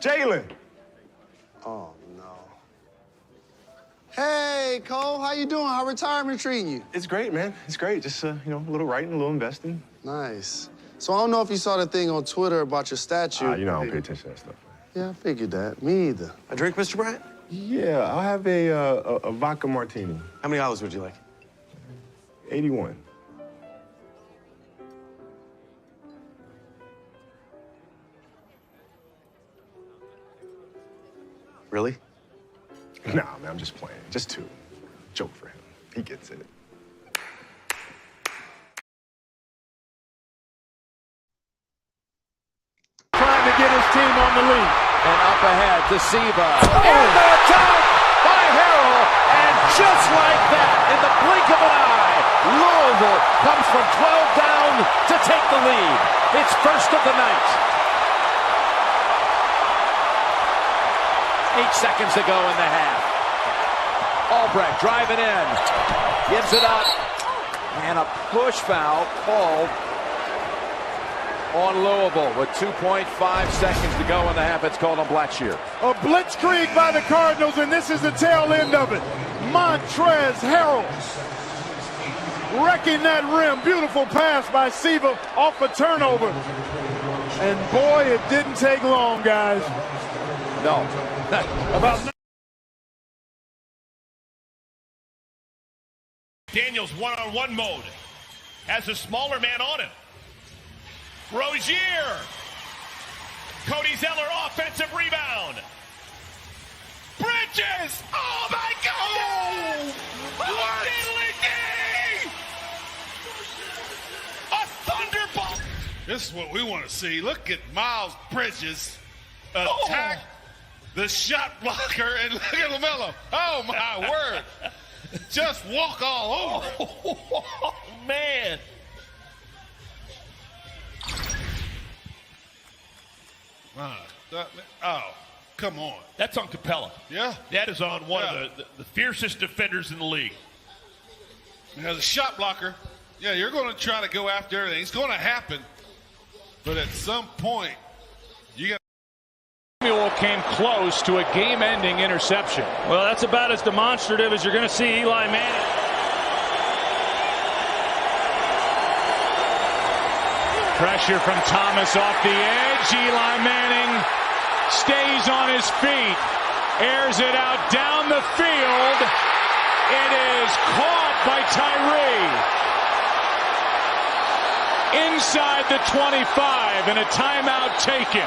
Jalen. Oh, no. Hey, Cole, how you doing? How retirement treating you? It's great, man. It's great. Just, you know, a little writing, a little investing. Nice. So I don't know if you saw the thing on Twitter about your statue. You know, I don't pay attention to that stuff. Yeah, I figured that. Me either. A drink, Mr. Bryant? Yeah, I'll have a vodka martini. How many olives would you like? 81. Really? Nah, man, I'm just playing. Just 2. Joke for him. He gets it. Trying to get his team on the lead. And up ahead to Siva. And the attack by Harrell. And just like that, in the blink of an eye, Louisville comes from 12 down to take the lead. It's first of the night. 8 seconds to go in the half. Albrecht driving in. Gives it up. And a push foul called on Louisville with 2.5 seconds to go in the half. It's called on Blackshear. A blitzkrieg by the Cardinals, and this is the tail end of it. Montrezl Harrell wrecking that rim. Beautiful pass by Siva off a turnover. And boy, it didn't take long, guys. No. About Daniels one-on-one mode. Has a smaller man on him. Rozier. Cody Zeller, offensive rebound. Bridges! Oh, my God! What? A thunderbolt! This is what we want to see. Look at Miles Bridges attack the shot blocker, and look at LaMelo. Oh, my word. Just walk all over. Oh, man. Oh, come on. That's on Capella. Yeah. That is on one of the fiercest defenders in the league. As a shot blocker, yeah, you're going to try to go after everything. It's going to happen. But at some point, you got. Samuel came close to a game-ending interception. Well, that's about as demonstrative as you're going to see Eli Manning. Pressure from Thomas off the edge. Eli Manning stays on his feet. Airs it out down the field. It is caught by Tyree. Inside the 25 and a timeout taken.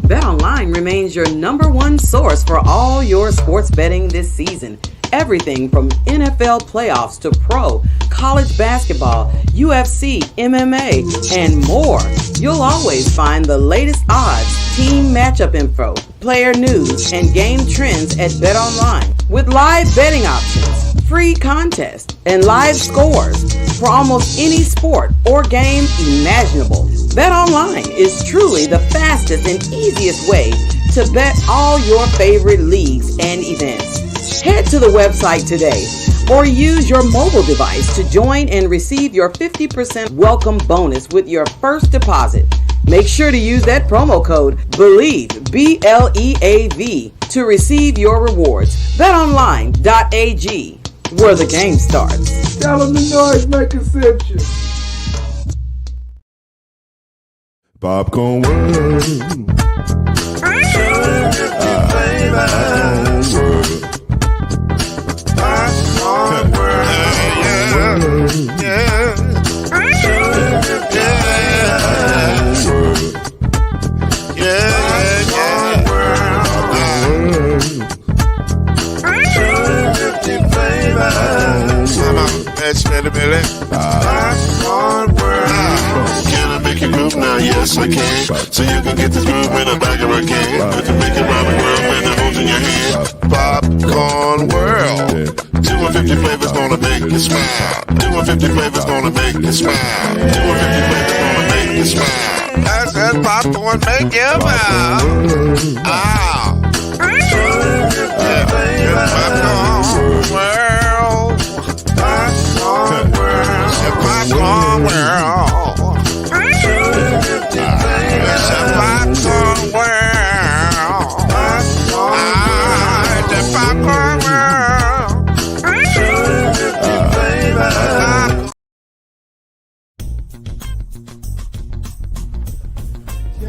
BetOnline remains your #1 source for all your sports betting this season. Everything from NFL playoffs to pro, college basketball, UFC, MMA, and more. You'll always find the latest odds, team matchup info, player news, and game trends at BetOnline. With live betting options, free contests, and live scores for almost any sport or game imaginable. BetOnline is truly the fastest and easiest way to bet all your favorite leagues and events. Head to the website today or use your mobile device to join and receive your 50% welcome bonus with your first deposit. Make sure to use that promo code BELIEVE, BLEAV, to receive your rewards. BetOnline.ag, where the game starts. Tell them the noise make exception. Popcorn World. Can I make you move now? Yes, I can. So you can get this move in the back of a can. You can make it rhyme and world, man, the holes in your hand. Popcorn World. 250 flavors gonna make you smile. 250 flavors gonna make you smile. 250 flavors gonna make you smile. I said popcorn make you smile. Ah. Popcorn World. Popcorn World. Popcorn World. It's a popcorn world. It's a popcorn world.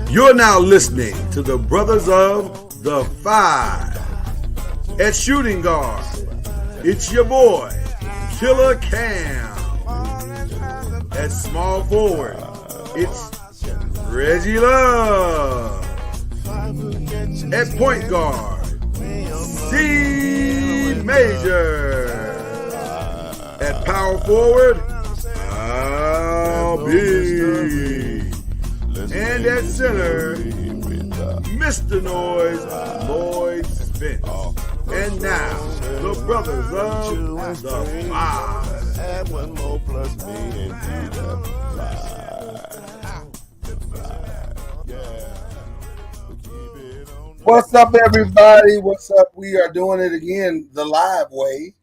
You're now listening to the Brothers of the Five. At shooting guard, it's your boy, Killer Cam. At small forward, it's Reggie Love. At point guard, Steve Major. At power forward, Al B. And at center, Mr. Noise, Lloyd Spence. And now, the Brothers of the Five. Add one more plus me and What's up, everybody? What's up? We are doing it again the live way.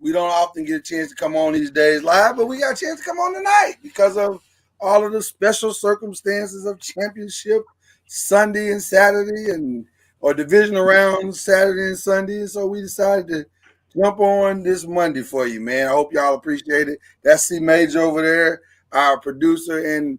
We don't often get a chance to come on these days live, but we got a chance to come on tonight because of all of the special circumstances of championship Sunday and Saturday or divisional rounds Saturday and Sunday. And so we decided to jump on this Monday for you, man. I hope y'all appreciate it. That's C Major over there, our producer and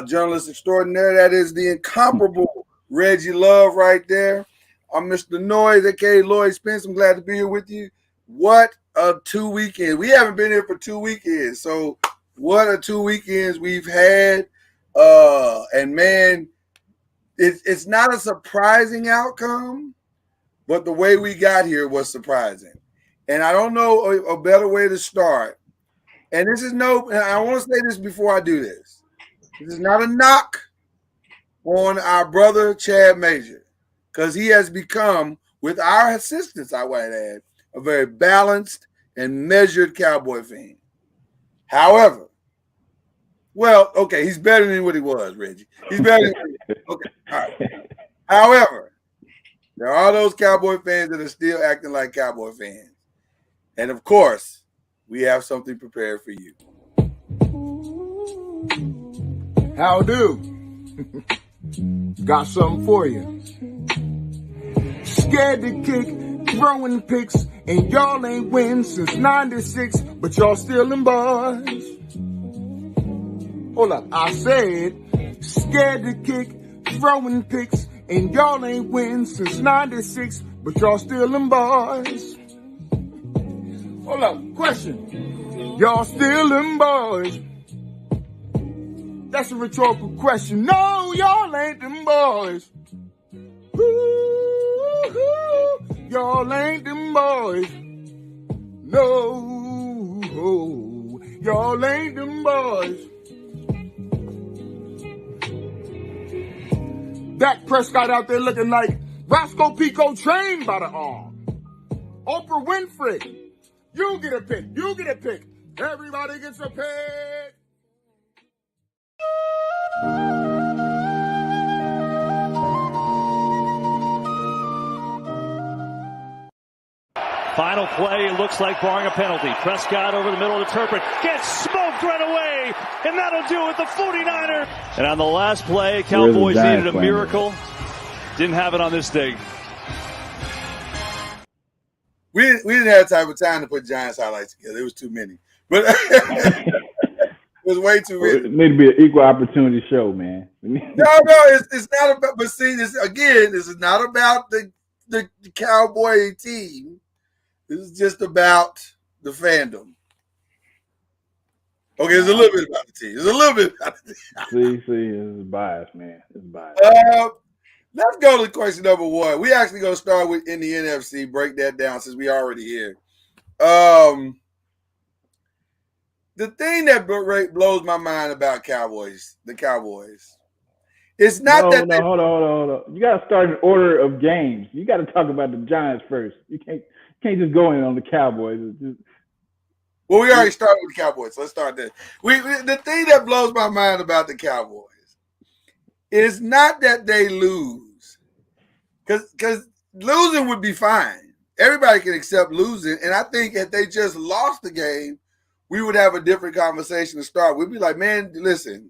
journalist extraordinaire. That is the incomparable Reggie Love right there. I'm Mr. Noise, aka Lloyd Spence. I'm glad to be here with you. What a 2 weekends. We haven't been here for 2 weekends. So what a 2 weekends we've had. And man, it's not a surprising outcome, but the way we got here was surprising. And I don't know a better way to start. And this is I want to say this before I do this. This is not a knock on our brother Chad Major, because he has become, with our assistance, I might add, a very balanced and measured Cowboy fan. However, well, okay, he's better than what he was, Reggie. He's better than okay, all right. However, there are those Cowboy fans that are still acting like Cowboy fans. And of course, we have something prepared for you. How do? Got something for you. Scared to kick, throwing picks, and y'all ain't win since 96, but y'all still them boys. Hold up, I said, scared to kick, throwing picks, and y'all ain't win since 96, but y'all still them boys. Hold up, question. Y'all still them boys? That's a rhetorical question. No, Ooh, y'all ain't them boys. Ooh, y'all ain't them boys. No, y'all ain't them boys. Dak Prescott out there looking like Roscoe Pico trained by the arm. Oprah Winfrey. You get a pick. You get a pick. Everybody gets a pick. Final play, it looks like barring a penalty. Prescott over the middle of the turf, gets smoked right away, and that'll do it, the 49ers. And on the last play, Cowboys needed a miracle. Didn't have it on this day. We didn't have type of time to put Giants highlights together. It was too many. But it was way too many. It need to be an equal opportunity show, man. No, it's not about. But see, this is not about the Cowboy team. This is just about the fandom. Okay, it's a little bit about the team. It's a little bit about the team. See, it's biased, man. It's biased. Let's go to question number one. We actually going to start with in the NFC, break that down since we already here. The thing that blows my mind about the Cowboys, it's not hold on. You got to start in order of games. You got to talk about the Giants first. You can't just go in on the Cowboys. Well, we already started with the Cowboys, so let's start there. The thing that blows my mind about the Cowboys is not that they lose, because losing would be fine. Everybody can accept losing, and I think if they just lost the game, we would have a different conversation to start. We'd be like, man, listen.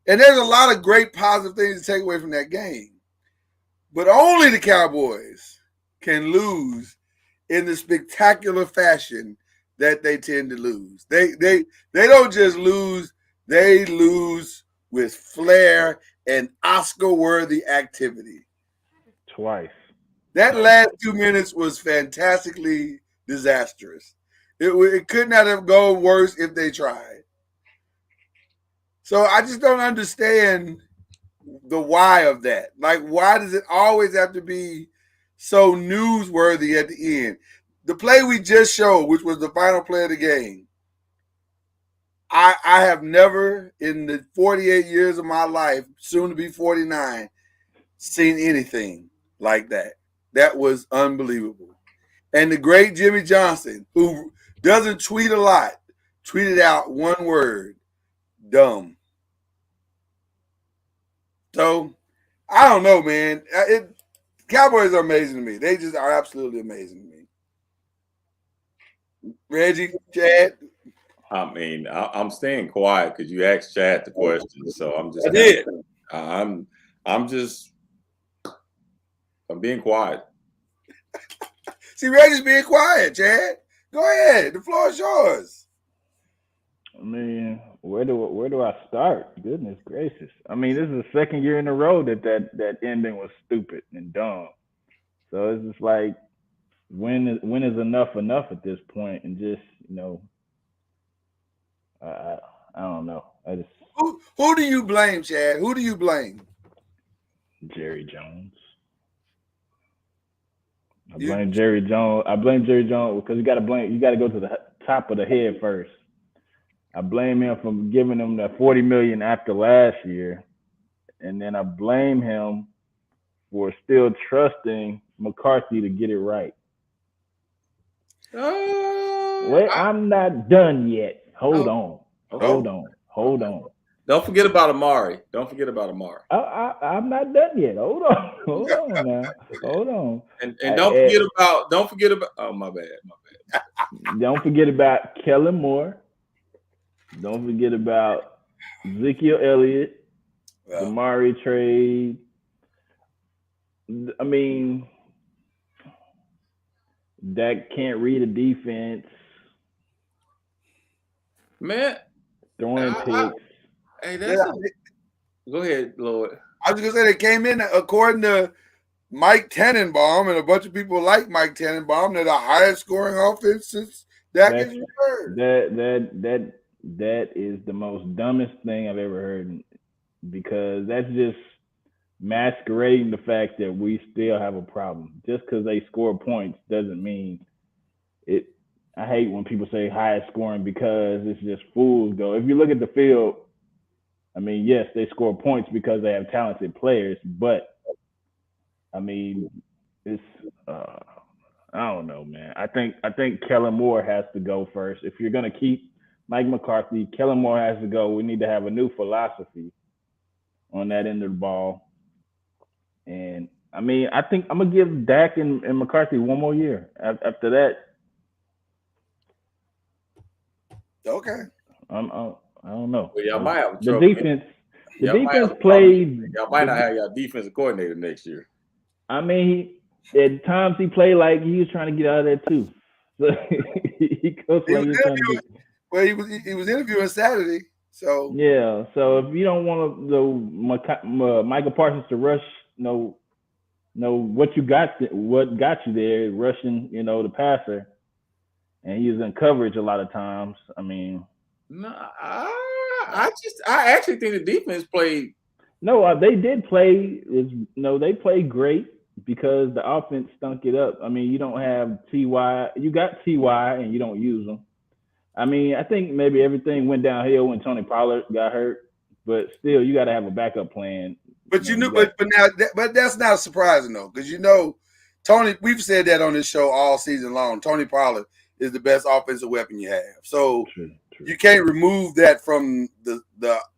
And there's a lot of great positive things to take away from that game. But only the Cowboys can lose in the spectacular fashion that they tend to lose. They don't just lose, they lose with flair and Oscar-worthy activity. Twice. That last 2 minutes was fantastically disastrous. It could not have gone worse if they tried. So I just don't understand the why of that. Like, why does it always have to be so newsworthy at the end? The play we just showed, which was the final play of the game, I have never in the 48 years of my life, soon to be 49, seen anything like that. That was unbelievable. And the great Jimmy Johnson, who doesn't tweet a lot, tweeted out one word: dumb. So, I don't know, man. Cowboys are amazing to me. They just are absolutely amazing to me. Reggie, Chad? I mean, I'm staying quiet because you asked Chad the question, so I'm just. I did. I'm being quiet. See, Reggie's being quiet, Chad. Go ahead. The floor is yours. I mean, where do I start? Goodness gracious! I mean, this is the second year in a row that ending was stupid and dumb. So it's just like, when is enough at this point? And just, I don't know. I just who do you blame, Chad? Who do you blame? Jerry Jones. I blame Jerry Jones because you got to go to the top of the head first. I blame him for giving them that $40 million after last year, and then I blame him for still trusting McCarthy to get it right. Wait, I'm not done yet. Hold on. Don't forget about Amari. I'm not done yet. Hold on now. Hold on. And don't forget about. Oh, my bad. Don't forget about Kellen Moore. Don't forget about Ezekiel Elliott, the Amari trade. I mean, Dak can't read a defense. Man, throwing picks. Hey, go ahead, Lloyd. I was gonna say they came in according to Mike Tannenbaum, and a bunch of people like Mike Tannenbaum. They're the highest scoring offense since Dak has returned. That is the most dumbest thing I've ever heard because that's just masquerading the fact that we still have a problem. Just because they score points doesn't mean it. I hate when people say highest scoring because it's just fools go. If you look at the field, I mean, yes, they score points because they have talented players, but I mean, it's I don't know, man. I think Kellen Moore has to go first. If you're gonna keep Mike McCarthy, Kellen Moore has to go. We need to have a new philosophy on that end of the ball. And I mean, I think I'm gonna give Dak and McCarthy one more year. After that, okay. I don't know. Well, y'all might have the trouble. defense. The Y'all defense played. Y'all might not have y'all defensive coordinator next year. I mean, at times he played like he was trying to get out of there too. So he goes like he's trying to get. Well, he was interviewing Saturday, so yeah. So if you don't want Michael Parsons to rush, know what got you there, rushing, the passer, and he was in coverage a lot of times. I mean, no, I actually think the defense played. No, they did play. They played great because the offense stunk it up. I mean, you don't have T.Y. You got T.Y. and you don't use them. I mean, I think maybe everything went downhill when Tony Pollard got hurt, but still, you got to have a backup plan. But but that's not surprising though, because Tony. We've said that on this show all season long. Tony Pollard is the best offensive weapon you have, so true. You can't remove that from the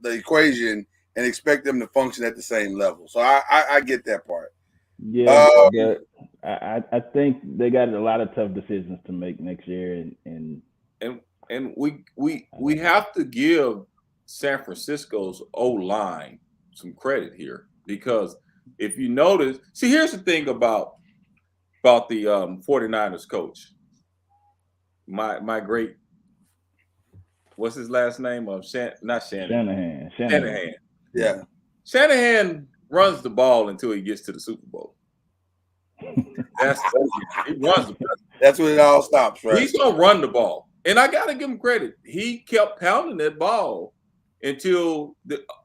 equation and expect them to function at the same level. So I get that part. Yeah, but I think they got a lot of tough decisions to make next year, and we have to give San Francisco's O-line some credit here, because if you notice, here's the thing about the 49ers coach, my great, what's his last name? Shanahan. Yeah. Shanahan runs the ball until he gets to the Super Bowl. He runs the ball. That's when it all stops, right? He's gonna run the ball. And I gotta give him credit. He kept pounding that ball until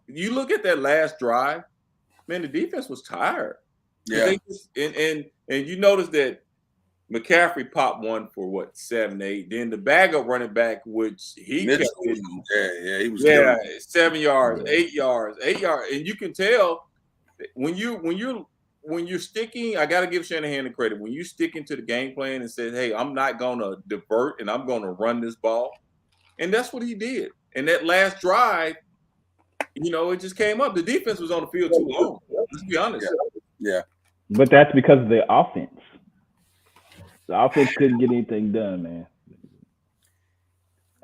you look at that last drive, man, the defense was tired. Yeah. And you notice that McCaffrey popped one for 7, 8. Then the backup running back, which he kept hitting, he was 7 yards, 8 yards, 8 yards. And you can tell when you're sticking, I gotta give Shanahan the credit. When you stick into the game plan and said, hey, I'm not gonna divert and I'm gonna run this ball. And that's what he did. And that last drive, it just came up. The defense was on the field too long. Let's be honest. Yeah. But that's because of the offense. The offense couldn't get anything done, man.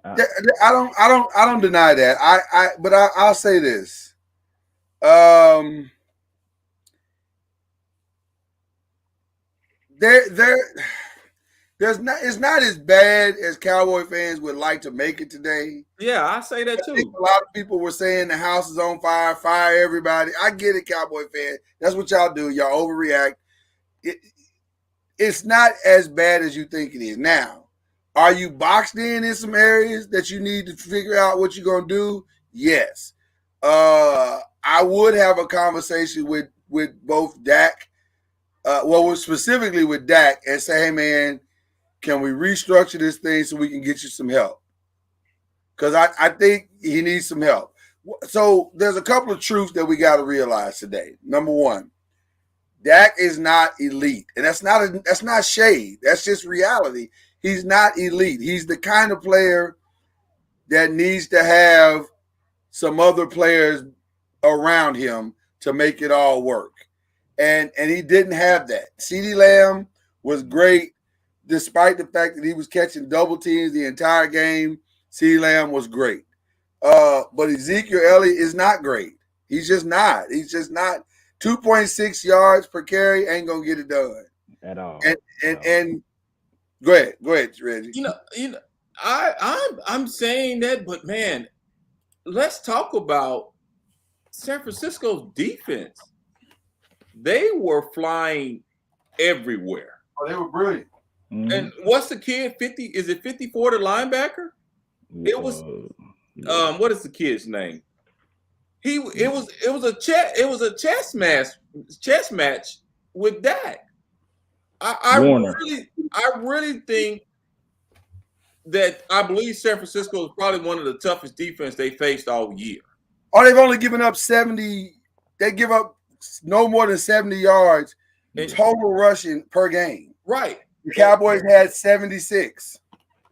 I don't deny that. But I'll say this. It's not as bad as Cowboy fans would like to make it today. Yeah, I say that too. A lot of people were saying the house is on fire, fire everybody. I get it, Cowboy fan. That's what y'all do. Y'all overreact. It's not as bad as you think it is. Now, are you boxed in some areas that you need to figure out what you're going to do? Yes. I would have a conversation with both Dak, specifically with Dak, and say, hey, man, can we restructure this thing so we can get you some help? Because I think he needs some help. So there's a couple of truths that we got to realize today. Number one, Dak is not elite, and that's not shade. That's just reality. He's not elite. He's the kind of player that needs to have some other players around him to make it all work, and he didn't have that. CeeDee Lamb was great, despite the fact that he was catching double teams the entire game. CeeDee Lamb was great, but Ezekiel Elliott is not great. He's just not. 2.6 yards per carry ain't gonna get it done at all. And go ahead, Reggie. I'm saying that, but man, let's talk about San Francisco's defense. They were flying everywhere. Oh, they were brilliant. Mm-hmm. And what's the kid? 50? Is it 54? The linebacker? It was. What is the kid's name? it was a chess match with Dak. I really think that I believe San Francisco is probably one of the toughest defense they faced all year. Oh, they've only given up 70. They give up no more than 70 yards total rushing per game. Right. The Cowboys had 76.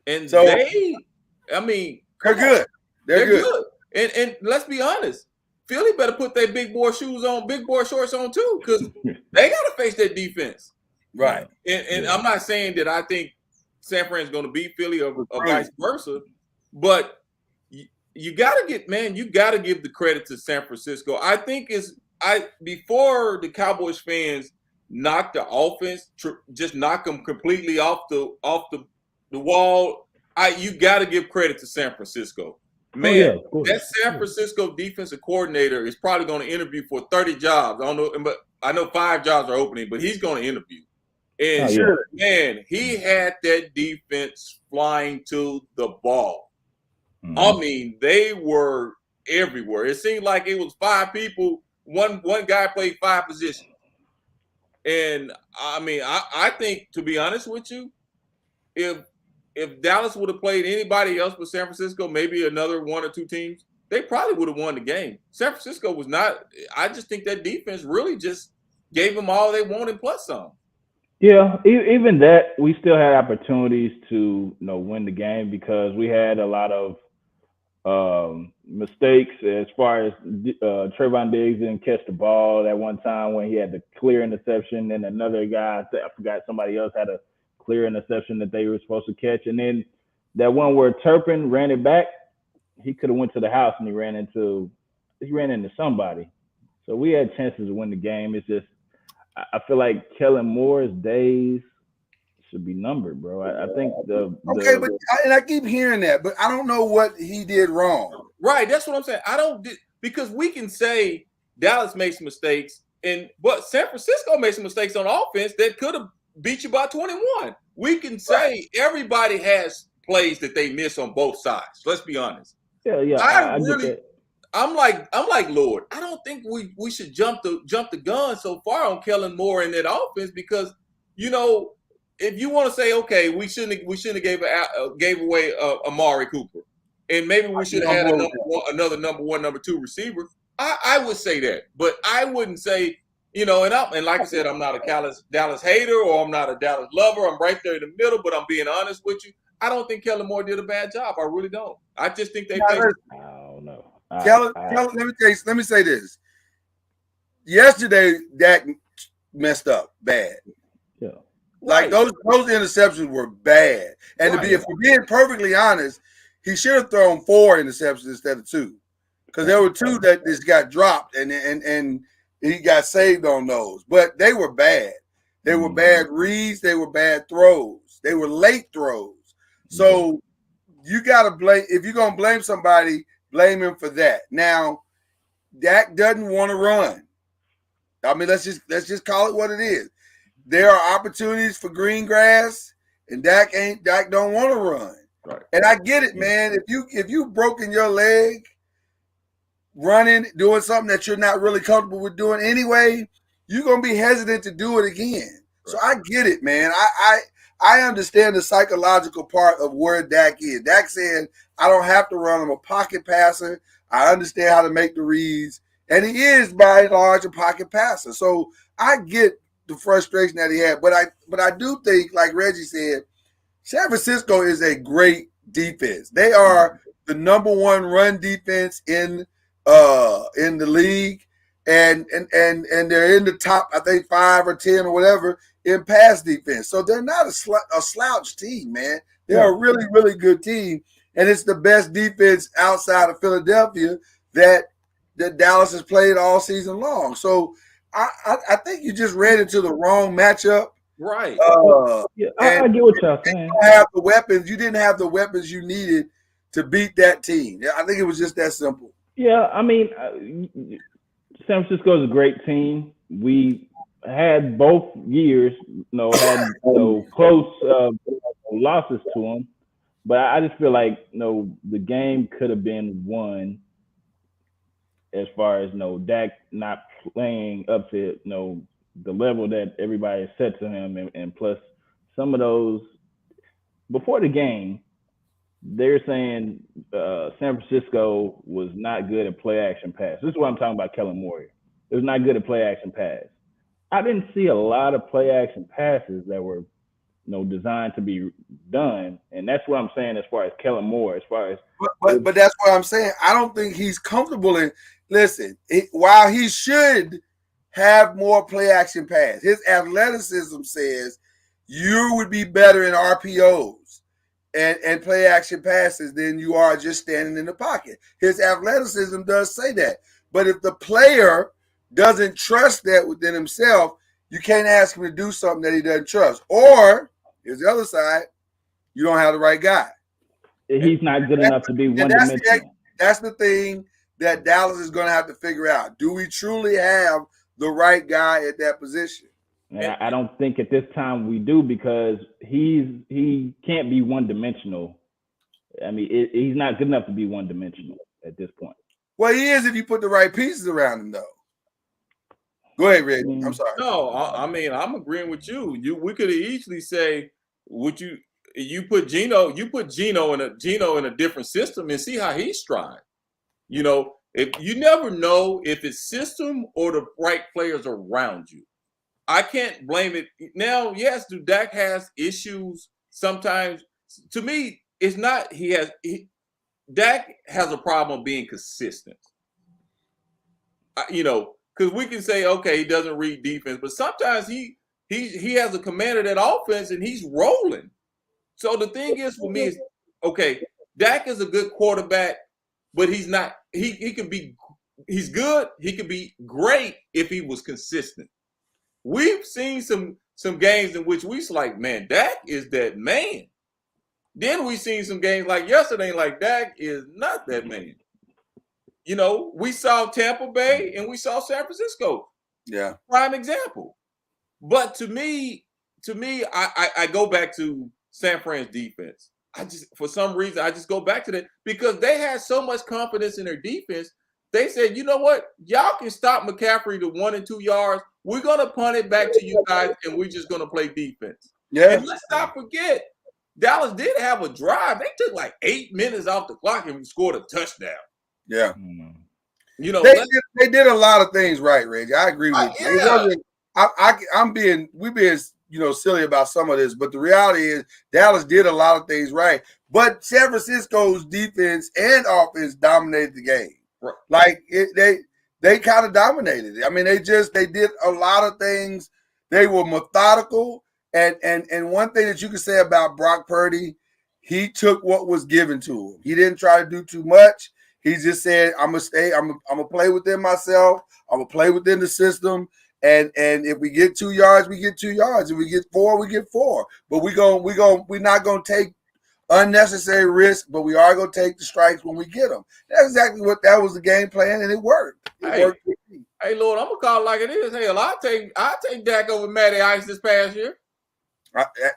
And so they're good. They're good. And let's be honest, Philly better put their big boy shorts on too, because they got to face that defense. Right. And I'm not saying that I think San Fran is going to beat Philly or vice versa, but you got to give the credit to San Francisco. I think before the Cowboys fans knock the offense, just knock them completely off the wall. You got to give credit to San Francisco. Man, that San Francisco defensive coordinator is probably going to interview for 30 jobs. I don't know, but I know 5 jobs are opening, but he's going to interview. And man, he had that defense flying to the ball. Mm-hmm. I mean, they were everywhere. It seemed like it was 5 people. One guy played 5 positions. And I mean, I think, to be honest with you, if Dallas would have played anybody else but San Francisco, maybe another 1 or 2 teams, they probably would have won the game. San Francisco was not. I just think that defense really just gave them all they wanted plus some. Yeah, even that, we still had opportunities to win the game because we had a lot of mistakes as far as Trayvon Diggs didn't catch the ball that one time when he had the clear interception, and another guy, I forgot, somebody else had a clear interception that they were supposed to catch, and then that one where Turpin ran it back, he could have went to the house and he ran into somebody. So we had chances to win the game. It's just I feel like Kellen Moore's days should be numbered, bro. I think and I keep hearing that, but I don't know what he did wrong. Right, that's what I'm saying. Because we can say Dallas made some mistakes, but San Francisco made some mistakes on offense that could have beat you by 21. We can say everybody has plays that they miss on both sides. Let's be honest. Yeah. I'm like Lord. I don't think we should jump the gun so far on Kellen Moore in that offense because if you want to say okay, we shouldn't have gave away Amari Cooper, and maybe we should have had another number 1, number 2 receiver. I would say that, but I wouldn't say and like I said, I'm not a Dallas hater or I'm not a Dallas lover. I'm right there in the middle, but I'm being honest with you. I don't think Kellen Moore did a bad job. I really don't. I just think they. I don't know. Let me say this. Yesterday, Dak messed up bad. Yeah. Like those interceptions were bad. And if we're being perfectly honest, he should have thrown 4 interceptions instead of 2. Because there were 2 that just got dropped and he got saved on those. But they were bad. They were bad reads, they were bad throws. They were late throws. So you gotta blame, if you're gonna blame somebody, blame him for that. Now, Dak doesn't want to run. I mean, let's just call it what it is. There are opportunities for green grass, and Dak don't want to run. Right. And I get it, man. If you broken your leg running, doing something that you're not really comfortable with doing anyway, you're gonna be hesitant to do it again. Right. So I get it, man. I understand the psychological part of where Dak is. Dak saying, I don't have to run. I'm a pocket passer. I understand how to make the reads. And he is, by and large, a pocket passer. So I get the frustration that he had. But I do think, like Reggie said, San Francisco is a great defense. They are the number 1 run defense in the league. And they're in the top, I think, 5 or 10 or whatever in pass defense. So they're not a slouch team, man. They're a really, really good team. And it's the best defense outside of Philadelphia that Dallas has played all season long. So I think you just ran into the wrong matchup. Right. I get what y'all saying. You didn't have the weapons you needed to beat that team. I think it was just that simple. Yeah, I mean, San Francisco is a great team. We had both years, close losses to them. But I just feel like, the game could have been won as far as Dak not playing up to the level that everybody has set to him, and plus some of those before the game, they're saying San Francisco was not good at play action pass. This is what I'm talking about. Kellen Moore. It was not good at play action pass. I didn't see a lot of play action passes that were designed to be done, and that's what I'm saying as far as Kellen Moore. As far as but that's what I'm saying. I don't think he's comfortable in. Listen, while he should have more play action pass, his athleticism says you would be better in RPOs and play action passes than you are just standing in the pocket. His athleticism does say that, but if the player doesn't trust that within himself, you can't ask him to do something that he doesn't trust. Or here's the other side: you don't have the right guy. He's not good enough to be one-dimensional. That's the thing that Dallas is going to have to figure out. Do we truly have the right guy at that position? And I don't think at this time we do, because he can't be one-dimensional. I mean, he's not good enough to be one-dimensional at this point. Well, he is if you put the right pieces around him, though. Go ahead, Red. I'm sorry. No, I mean, I'm agreeing with you. We could easily say, would you put Geno in a different system and see how he strides. If you never know if it's system or the right players around you. I can't blame it. Now, yes, Dak has issues sometimes. To me, it's not Dak has a problem being consistent. Because we can say, okay, he doesn't read defense, but sometimes he has a command of that offense and he's rolling. So the thing is for me is, okay, Dak is a good quarterback, but he's not. He can be. He's good. He can be great if he was consistent. We've seen some games in which we're like, man, Dak is that man. Then we've seen some games like yesterday, like Dak is not that man. We saw Tampa Bay and we saw San Francisco. Yeah. Prime example. But to me, I go back to San Fran's defense. For some reason, I just go back to that because they had so much confidence in their defense. They said, you know what? Y'all can stop McCaffrey to 1 and 2 yards. We're going to punt it back to you guys, and we're just going to play defense. Yeah. And let's not forget, Dallas did have a drive. They took like 8 minutes off the clock and scored a touchdown. Yeah. They did a lot of things right, Reggie. I agree with you. Yeah. We're being silly about some of this, but the reality is Dallas did a lot of things right. But San Francisco's defense and offense dominated the game. Right. Like they kind of dominated it. I mean, they did a lot of things. They were methodical. And one thing that you can say about Brock Purdy, he took what was given to him. He didn't try to do too much. He just said, I'm gonna play within myself. I'm gonna play within the system. And if we get 2 yards, we get 2 yards. If we get 4, we get 4. But we're not gonna take unnecessary risks, but we are gonna take the strikes when we get them. That's exactly what that was the game plan, and it worked. It worked. Hey, Lord, I'm gonna call it like it is. Hell, I'll take Dak over Matty Ice this past year.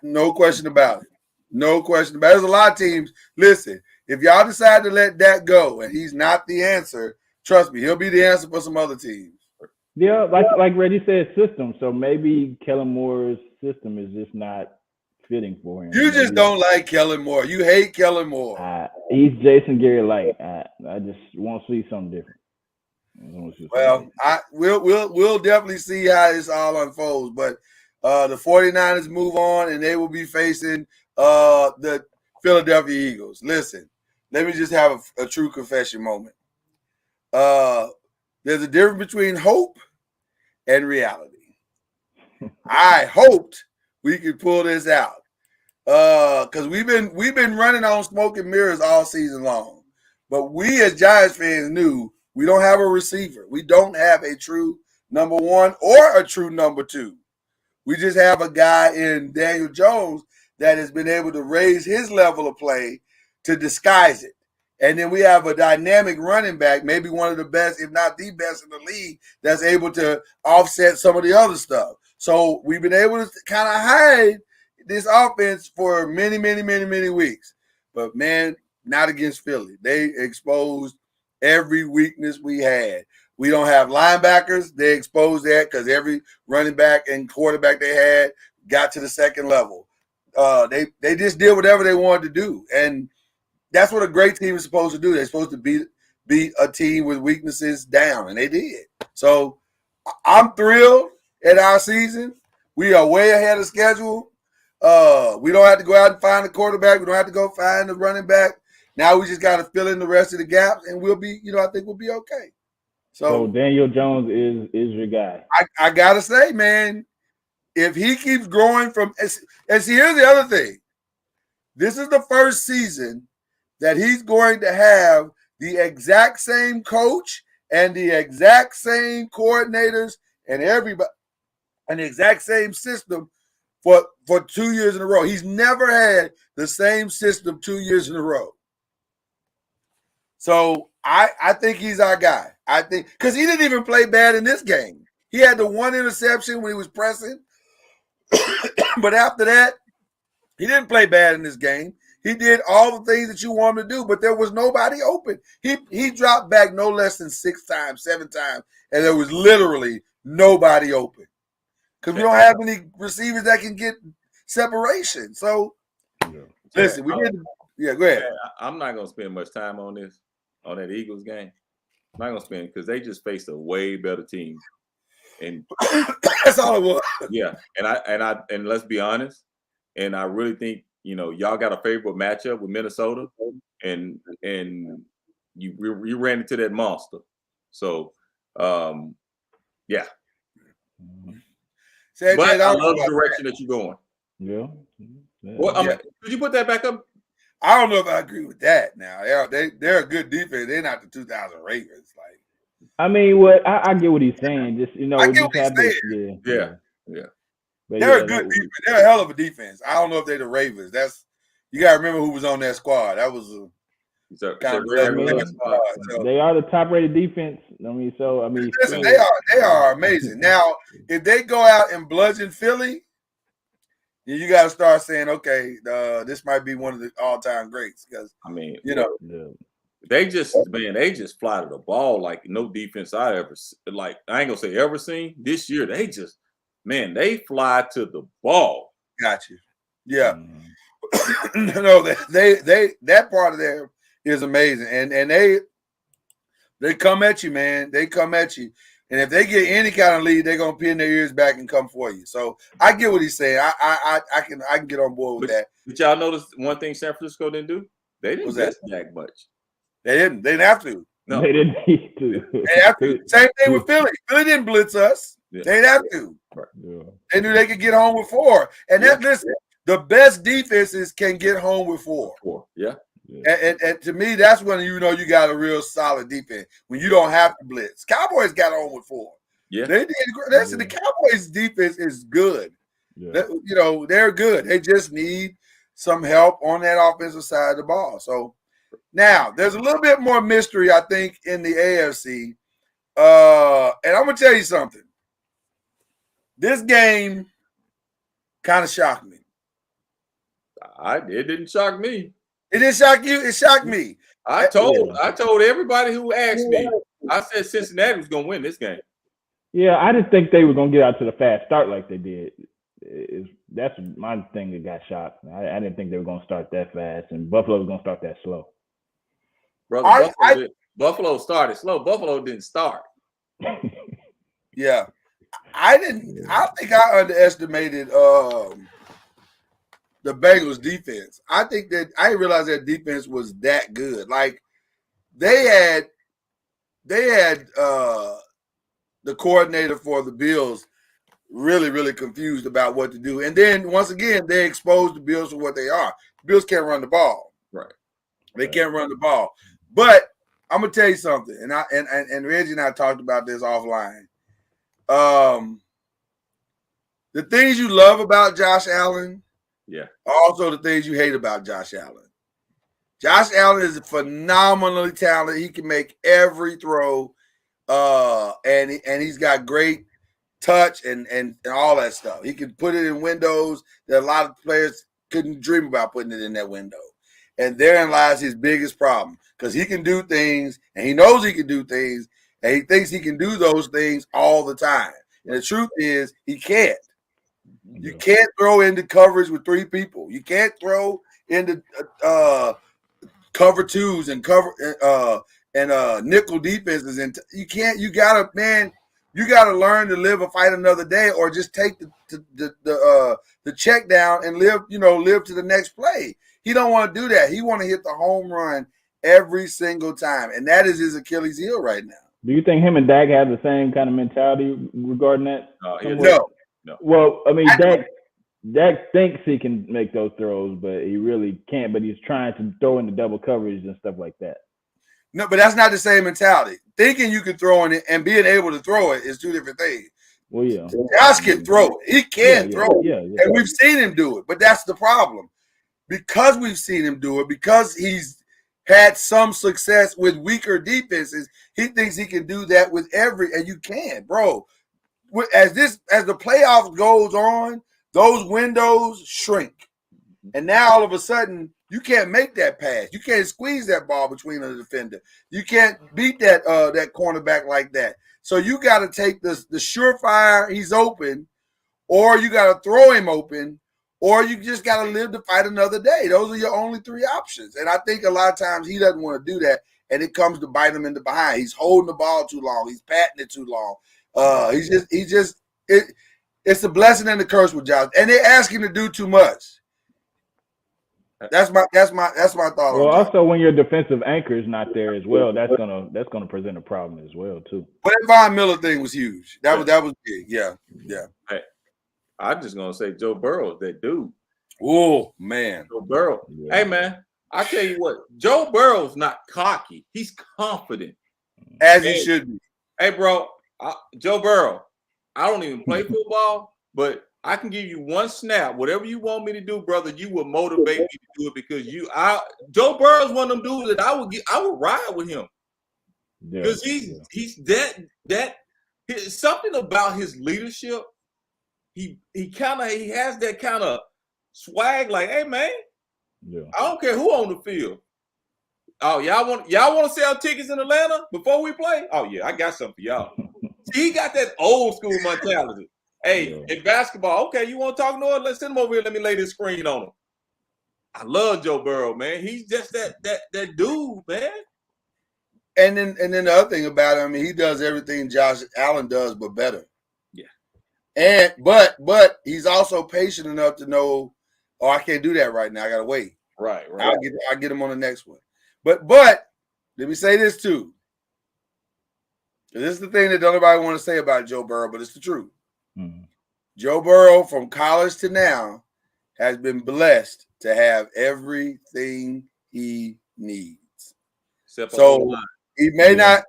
No question about it. No question about it. There's a lot of teams. Listen, if y'all decide to let Dak go and he's not the answer, trust me, he'll be the answer for some other teams. Yeah, like Reggie said, system. So maybe Kellen Moore's system is just not fitting for him. You just don't like Kellen Moore. You hate Kellen Moore. He's Jason Gary light. I just want to see something different. Well, we'll definitely see how this all unfolds. But the 49ers move on, and they will be facing the Philadelphia Eagles. Listen, let me just have a true confession moment. There's a difference between hope and reality. I hoped we could pull this out because we've been running on smoke and mirrors all season long. But we as Giants fans knew we don't have a receiver. We don't have a true number one or a true number two. We just have a guy in Daniel Jones that has been able to raise his level of play to disguise it. And then we have a dynamic running back, maybe one of the best, if not the best in the league, that's able to offset some of the other stuff. So we've been able to kind of hide this offense for many, many, many, many weeks. But, man, not against Philly. They exposed every weakness we had. We don't have linebackers. They exposed that because every running back and quarterback they had got to the second level. They just did whatever they wanted to do. And that's what a great team is supposed to do. They're supposed to beat a team with weaknesses down, and they did. So I'm thrilled at our season. We are way ahead of schedule. We don't have to go out and find a quarterback. We don't have to go find a running back. Now we just got to fill in the rest of the gaps, and we'll be, I think we'll be okay. So Daniel Jones is your guy. I got to say, man, if he keeps growing and see, here's the other thing. This is the first season that he's going to have the exact same coach and the exact same coordinators and everybody and the exact same system for 2 years in a row. He's never had the same system 2 years in a row. So I think he's our guy. I think because he didn't even play bad in this game. He had the one interception when he was pressing. But after that, he didn't play bad in this game. He did all the things that you want him to do, but there was nobody open. He dropped back no less than 6 times, 7 times, and there was literally nobody open. Because we don't have any receivers that can get separation. So, listen, we did. Yeah, go ahead. I'm not going to spend much time on that Eagles game. I'm not going to spend because they just faced a way better team. And that's all it was. Yeah, and let's be honest. And I really think y'all got a favorable matchup with Minnesota, and you ran into that monster. So, yeah. But I love the direction that you're going. Yeah. Well, could you put that back up? I don't know if I agree with that. Now they're a good defense. They're not the 2000 Ravens. Like, I mean, I get what he's saying. Just I get what he's saying. Yeah. But they're a good defense. They're a hell of a defense. I don't know if they're the Ravens. You got to remember who was on that squad. That was kind of squad. They are the top-rated defense. Listen, they are amazing. Now, if they go out and bludgeon Philly, you got to start saying, okay, this might be one of the all-time greats because they just fly to the ball like no defense I ever like. I ain't gonna say ever seen this year. They just they fly to the ball. Got you. Yeah. No, they that part of there is amazing, and they come at you, man. They come at you, and if they get any kind of lead, they're gonna pin their ears back and come for you. So I get what he's saying. I can get on board with that. But y'all notice one thing San Francisco didn't do? They didn't blitz Dak much. They didn't have to. No, they didn't need to. They have to. Same thing with Philly. Philly didn't blitz us. Yeah. They didn't have to. Yeah. They knew they could get home with 4. And listen, the best defenses can get home with 4. Yeah. And to me, that's when you got a real solid defense. When you don't have to blitz. Cowboys got home with 4. Yeah. They did. Listen, the Cowboys defense is good. Yeah. They're good. They just need some help on that offensive side of the ball. So now there's a little bit more mystery, I think, in the AFC. And I'm gonna tell you something. This game kind of shocked me. It didn't shock me. It didn't shock you? It shocked me. I told everybody who asked me, I said Cincinnati was gonna win this game. Yeah, I didn't think they were gonna get out to the fast start like they did. That's my thing that got shocked. I didn't think they were gonna start that fast, and Buffalo was gonna start that slow. Brother, Buffalo started slow. Buffalo didn't start. Yeah. I think I underestimated the Bengals defense. I think that I didn't realize their defense was that good. Like they had the coordinator for the Bills really, really confused about what to do. And then once again, they exposed the Bills for what they are. The Bills can't run the ball. Right. They can't run the ball. But I'm gonna tell you something, and Reggie and I talked about this offline. The things you love about Josh Allen, are also the things you hate about Josh Allen. Josh Allen is phenomenally talented. He can make every throw, and he's got great touch and all that stuff. He can put it in windows that a lot of players couldn't dream about putting it in that window. And therein lies his biggest problem because he can do things and he knows he can do things and he thinks he can do those things all the time. And the truth is he can't. You can't throw into coverage with 3 people. You can't throw into cover 2s and nickel defenses. And you can't. You gotta learn to live a fight another day, or just take the check down and live to the next play. He don't want to do that. He want to hit the home run every single time, and that is his Achilles heel right now. Do you think him and Dak have the same kind of mentality regarding that? No. Well, I mean, Dak thinks he can make those throws, but he really can't. But he's trying to throw into double coverage and stuff like that. No, but that's not the same mentality. Thinking you can throw in it and being able to throw it is 2 different things. Well, yeah. Josh can throw it. He can throw it. And we've seen him do it. But that's the problem. Because we've seen him do it, because he's had some success with weaker defenses, he thinks he can do that with and you can, bro. As the playoffs goes on, those windows shrink. And now all of a sudden, you can't make that pass. You can't squeeze that ball between the defender. You can't beat that cornerback like that. So you got to take the surefire, he's open, or you got to throw him open, or you just got to live to fight another day. Those are your only 3 options. And I think a lot of times he doesn't want to do that, and it comes to bite him in the behind. He's holding the ball too long. He's patting it too long. It's a blessing and a curse with Josh. And they ask him to do too much. That's my thought. Well, also when your defensive anchor is not there as well, that's gonna present a problem as well too. But that Von Miller thing was huge. That was big. Yeah. Hey, I'm just gonna say Joe Burrow, that dude. Oh man, Joe Burrow. Yeah. Hey man, I tell you what, Joe Burrow's not cocky. He's confident, as he should be. Hey, bro, Joe Burrow. I don't even play football, but I can give you one snap. Whatever you want me to do, brother, you will motivate me to do it because Joe Burrow's one of them dudes that I would ride with him. Because he's something about his leadership. He has that kind of swag, like, hey man, I don't care who on the field. Oh, y'all want to sell tickets in Atlanta before we play? Oh yeah, I got something for y'all. See, he got that old school mentality. Hey, in basketball, okay, you want to talk to him? Let's send him over here. Let me lay this screen on him. I love Joe Burrow, man. He's just that dude, man. And then the other thing about him, he does everything Josh Allen does, but better. Yeah. And but he's also patient enough to know, oh, I can't do that right now. I gotta wait. Right. I'll get him on the next one. But let me say this too. This is the thing that nobody want to say about Joe Burrow, but it's the truth. Mm-hmm. Joe Burrow, from college to now, has been blessed to have everything he needs. So he may not.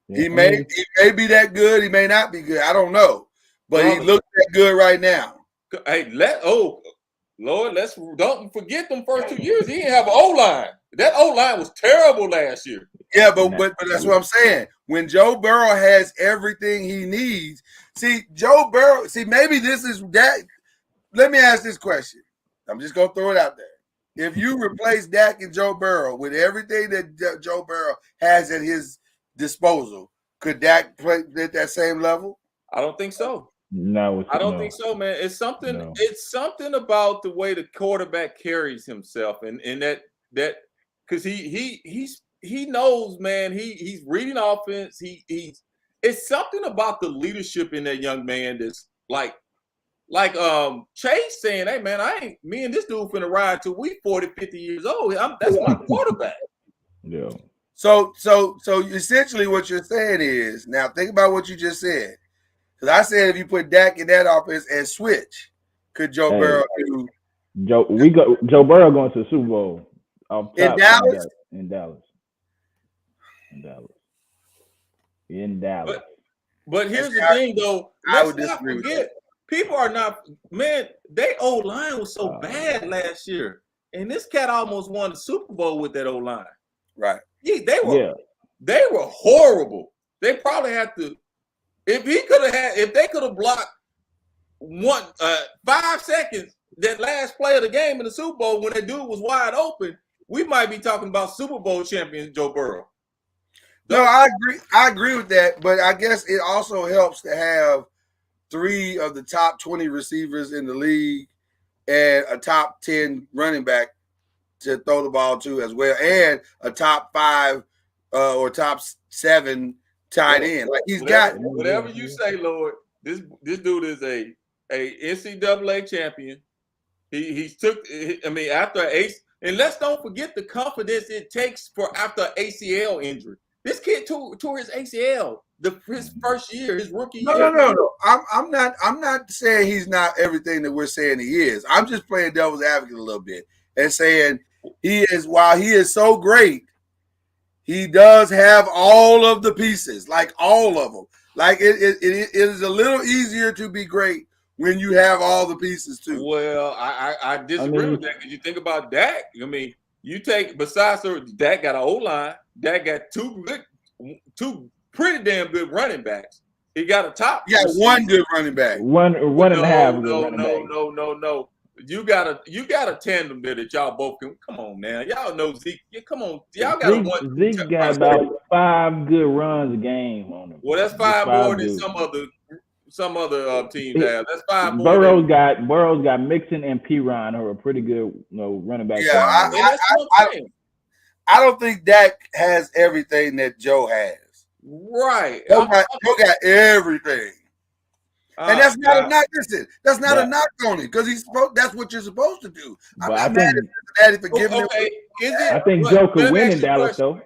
He may be that good. He may not be good. I don't know, but he looks that good right now. Hey, Lord, don't forget them first 2 years. He didn't have an O-line. That O-line was terrible last year. Yeah, but that's what I'm saying. When Joe Burrow has everything he needs, maybe this is that. Let me ask this question. I'm just gonna throw it out there. If you replace Dak and Joe Burrow with everything that Joe Burrow has at his disposal, could Dak play at that same level? I don't think so. No, I don't think so, man. It's something. No. It's something about the way the quarterback carries himself, and that because he knows, man. He's reading offense. It's something about the leadership in that young man that's like Chase saying, hey man, me and this dude finna ride till we 40, 50 years old. That's my quarterback. Yeah. So essentially what you're saying is, now think about what you just said. Because I said if you put Dak in that offense and switch, could Joe Burrow do? Joe Burrow going to the Super Bowl. In Dallas? In Dallas. But here's the thing, though. Let's not forget, people are not, man, their O-line was so bad last year. And this cat almost won the Super Bowl with that O-line. Right. Yeah, they were horrible. They probably had to, if they could have blocked 5 seconds, that last play of the game in the Super Bowl when that dude was wide open, we might be talking about Super Bowl champion Joe Burrow. No, I agree. I agree with that, but I guess it also helps to have 3 of the top 20 receivers in the league and a top 10 running back to throw the ball to as well, and a top 5 or top 7 tight end. Like he's got whatever you say, Lord. This dude is a NCAA champion. He's took. I mean, after and let's don't forget the confidence it takes for after ACL injury. This kid tore his ACL his first year, his rookie year. No. I'm not saying he's not everything that we're saying he is. I'm just playing devil's advocate a little bit and saying he is. While he is so great, he does have all of the pieces, like all of them. Like it is a little easier to be great when you have all the pieces too. Well, I disagree with that because you think about Dak. I mean, you take besides Dak got an O-line. Dak got two pretty damn good running backs. He got a top. He got one good running back. One and a half good running back. No. You got a tandem there that y'all both can. Come on, man. Y'all know Zeke. Yeah, come on. Y'all got one. Zeke got about 5 good runs a game on him. Well, that's 5 more than some other teams have. That's 5 more. Burrow's got Mixon and Piron, who are pretty good, running back. Yeah, I don't think Dak has everything that Joe has. Right. Joe got everything. And that's not a knock. Listen, that's not a knock on him because that's what you're supposed to do. I'm not mad at Cincinnati for giving him. I think Joe could win in Dallas, though.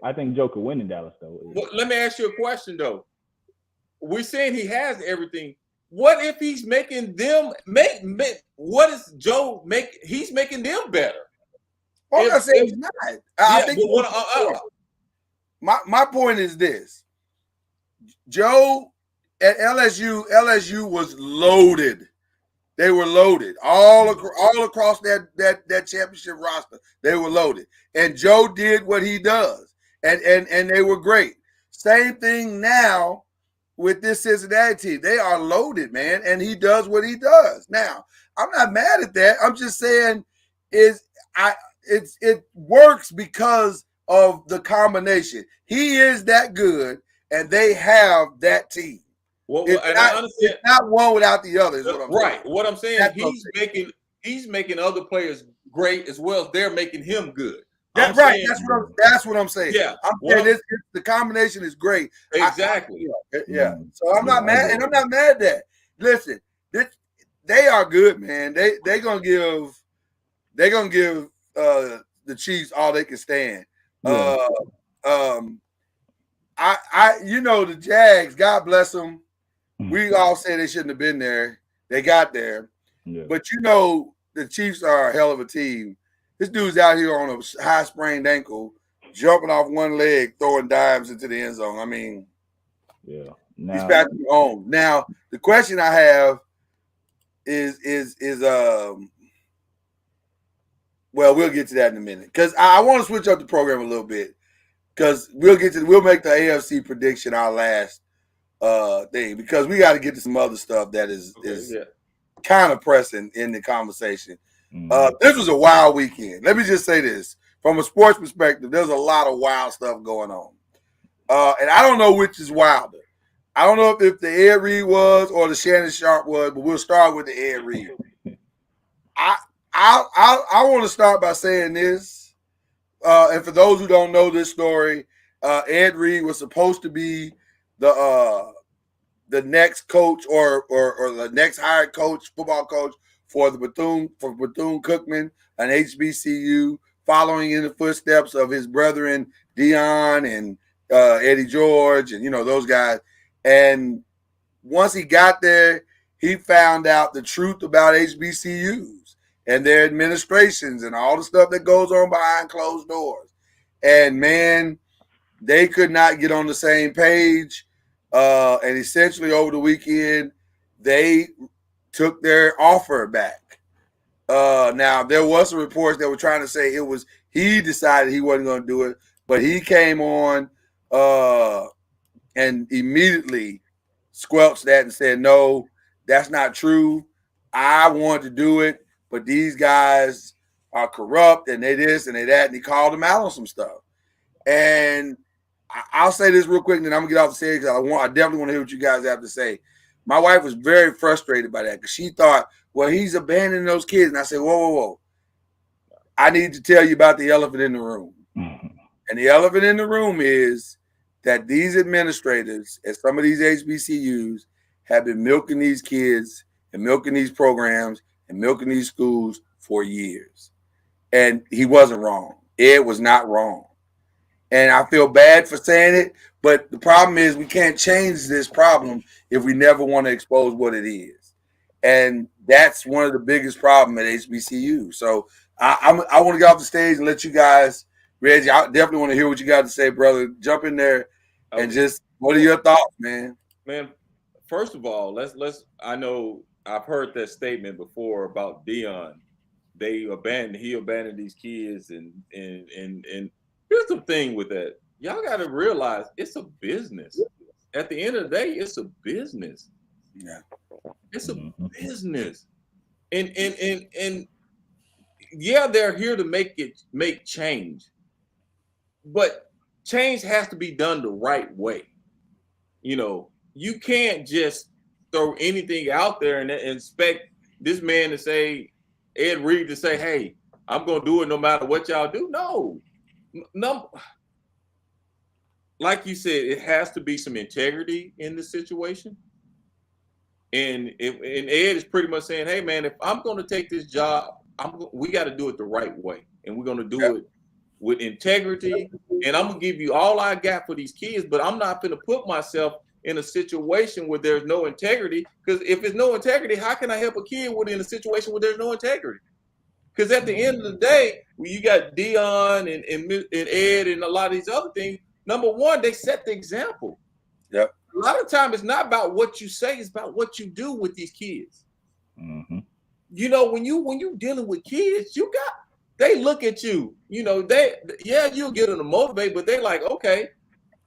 Well, let me ask you a question, though. We're saying he has everything. What if he's making them what is Joe make? He's making them better. I'm not saying he's not. I think my point is this: Joe at LSU was loaded. They were loaded all across that championship roster. They were loaded, and Joe did what he does, and they were great. Same thing now with this Cincinnati team. They are loaded, man, and he does what he does. Now, I'm not mad at that. I'm just saying it works because of the combination. He is that good, and they have that team. Well, it's not one without the other. Is what I'm saying. What I'm saying, he's making other players great as well as they're making him good. That's what I'm saying. Yeah, the combination is great. Exactly. So I'm not mad, and I'm not mad at that. Listen, they are good, man. They're gonna give the Chiefs all they can stand. Yeah. The Jags, God bless them. We all say they shouldn't have been there. They got there. Yeah. But the Chiefs are a hell of a team. This dude's out here on a high sprained ankle, jumping off one leg, throwing dimes into the end zone. I mean, he's back home. Now, the question I have is well, we'll get to that in a minute. Because I want to switch up the program a little bit. Because we'll make the AFC prediction our last thing, because we got to get to some other stuff that is kind of pressing in the conversation. This was a wild weekend. Let me just say this. From a sports perspective, there's a lot of wild stuff going on. And I don't know which is wilder. I don't know if the Ed Reed was or the Shannon Sharp was, but we'll start with the Ed Reed. I want to start by saying this. And for those who don't know this story, Ed Reed was supposed to be the next coach or the next hired football coach for Bethune-Cookman, an HBCU, following in the footsteps of his brethren Dion and Eddie George and those guys. And once he got there, he found out the truth about HBCUs and their administrations and all the stuff that goes on behind closed doors. And man, they could not get on the same page. And essentially over the weekend, they took their offer back. Now, there was some reports that were trying to say it was he decided he wasn't going to do it, but he came on and immediately squelched that and said, no, that's not true. I want to do it, but these guys are corrupt and they this and they that, and he called them out on some stuff. And I'll say this real quick, and then I'm gonna get off the stage because I definitely want to hear what you guys have to say. My wife was very frustrated by that because she thought, well, he's abandoning those kids. And I said, whoa. I need to tell you about the elephant in the room. And the elephant in the room is that these administrators at some of these HBCUs have been milking these kids and milking these programs and milking these schools for years. And he wasn't wrong. Ed was not wrong. And I feel bad for saying it, but the problem is we can't change this problem if we never want to expose what it is. And that's one of the biggest problems at HBCU. So I want to get off the stage and let you guys, Reggie, I definitely want to hear what you got to say, brother. Jump in there and just, what are your thoughts, man? Man, first of all, let's. I know I've heard that statement before about Deion. He abandoned these kids, and here's the thing with that. Y'all got to realize it's a business. At the end of the day, it's a business. Yeah, it's a business, and yeah, they're here to make change, but change has to be done the right way. You know, you can't just throw anything out there and expect this man to say, Ed Reed to say, hey, I'm going to do it no matter what y'all do. No. Like you said, it has to be some integrity in the situation. And Ed is pretty much saying, hey, man, if I'm going to take this job, we got to do it the right way. And we're going to do it with integrity. And I'm going to give you all I got for these kids, but I'm not going to put myself in a situation where there's no integrity. Because if there's no integrity, how can I help a kid in a situation where there's no integrity? Because at the end of the day, when you got Deion and Ed and a lot of these other things, number one, they set the example. Yep. A lot of times it's not about what you say, it's about what you do with these kids. Mm-hmm. You know, when you dealing with kids, they look at you, you know, you'll get them to motivate, but they like, okay,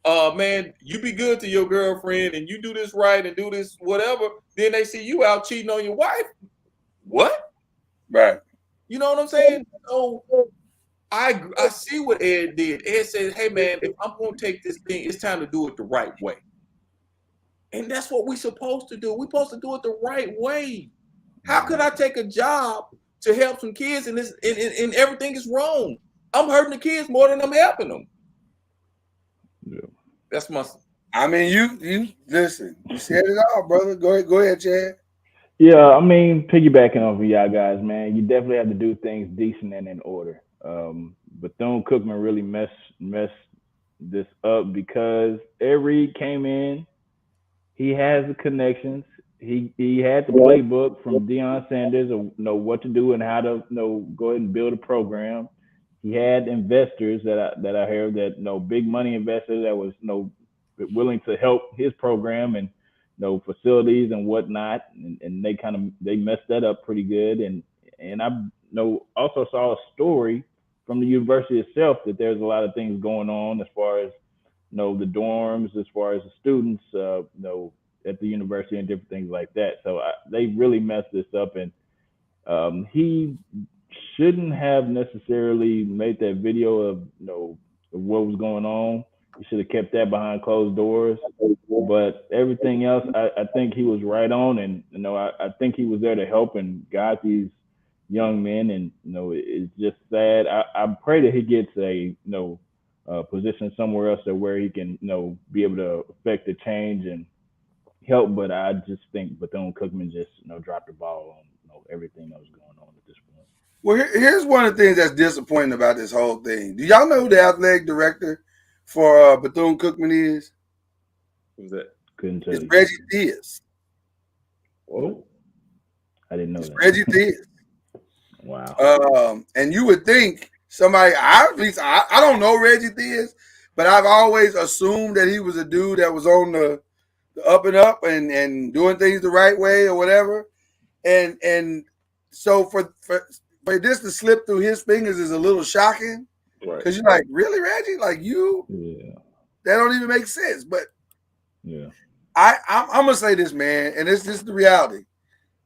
man, you be good to your girlfriend and you do this right and do this whatever. Then they see you out cheating on your wife. What? Right. You know what I'm saying? So I see what Ed did. Ed said, hey, man, if I'm going to take this thing, it's time to do it the right way. And that's what we're supposed to do. We're supposed to do it the right way. How could I take a job to help some kids and everything is wrong? I'm hurting the kids more than I'm helping them. Yeah. That's my. I mean, you listen. You said it all, brother. Go ahead, Chad. Yeah, I mean, piggybacking off of y'all guys, man, you definitely have to do things decent and in order. Bethune-Cookman really messed this up because Ed Reed came in. He has the connections. He had the playbook from Deion Sanders of know what to do and how to go ahead and build a program. He had investors that I heard that big money investors that was willing to help his program and facilities and whatnot, and they messed that up pretty good. And I also saw a story from the university itself that there's a lot of things going on as far as the dorms, as far as the students at the university and different things like that. So they really messed this up, and he shouldn't have necessarily made that video of what was going on. He should have kept that behind closed doors. But everything else, I think he was right on, and I think he was there to help and guide these young men. And it's just sad. I pray that he gets a position somewhere else where he can be able to affect the change and help. But I just think Bethune-Cookman just dropped the ball on everything that was going on at this point. Well, here's one of the things that's disappointing about this whole thing. Do y'all know who the athletic director for Bethune-Cookman is? Who's that? Couldn't tell it's you. Reggie Diaz. Whoa. I didn't know it's that. Reggie Diaz. Wow. And you would think somebody, I don't know Reggie Diaz, but I've always assumed that he was a dude that was on the up and up and doing things the right way or whatever. And so for this to slip through his fingers is a little shocking. Right. Because you're like, really, Reggie? Like you? Yeah. That don't even make sense. But yeah, I'm gonna say this, man, and this is the reality.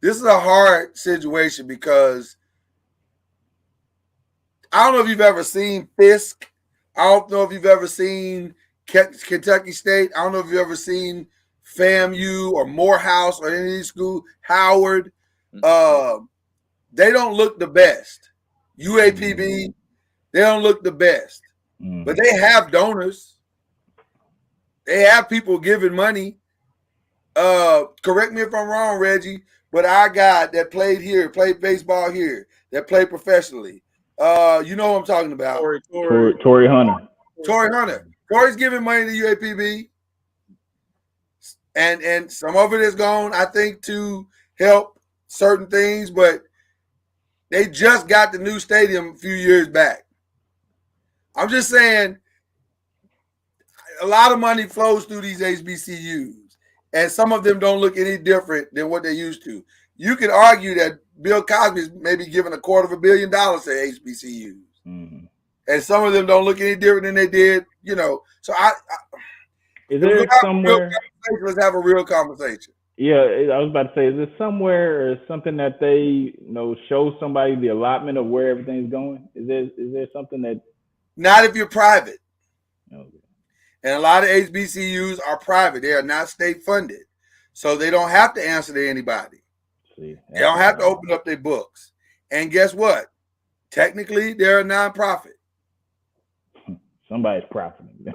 This is a hard situation because I don't know if you've ever seen Fisk. I don't know if you've ever seen Kentucky State. I don't know if you've ever seen FAMU or Morehouse or any of these schools, Howard. They don't look the best. UAPB, they don't look the best. But they have donors. They have people giving money. Correct me if I'm wrong, Reggie, but our guy that played here, played baseball here, that played professionally. You know what I'm talking about. Torrey Hunter. Torrey Hunter. Torrey's giving money to UAPB. And some of it is gone, I think, to help certain things, but they just got the new stadium a few years back. I'm just saying a lot of money flows through these HBCUs, and some of them don't look any different than what they used to. You could argue that Bill Cosby's maybe giving $250 million to HBCUs. And some of them don't look any different than they did, So is there somewhere? Let's have a real conversation. Yeah, I was about to say, is there somewhere or something that they show somebody the allotment of where everything's going? Is there something that? Not if you're private. Okay. And a lot of HBCUs are private; they are not state funded, so they don't have to answer to anybody. They don't have to open up their books. And guess what? Technically, they're a nonprofit. Somebody's profiting.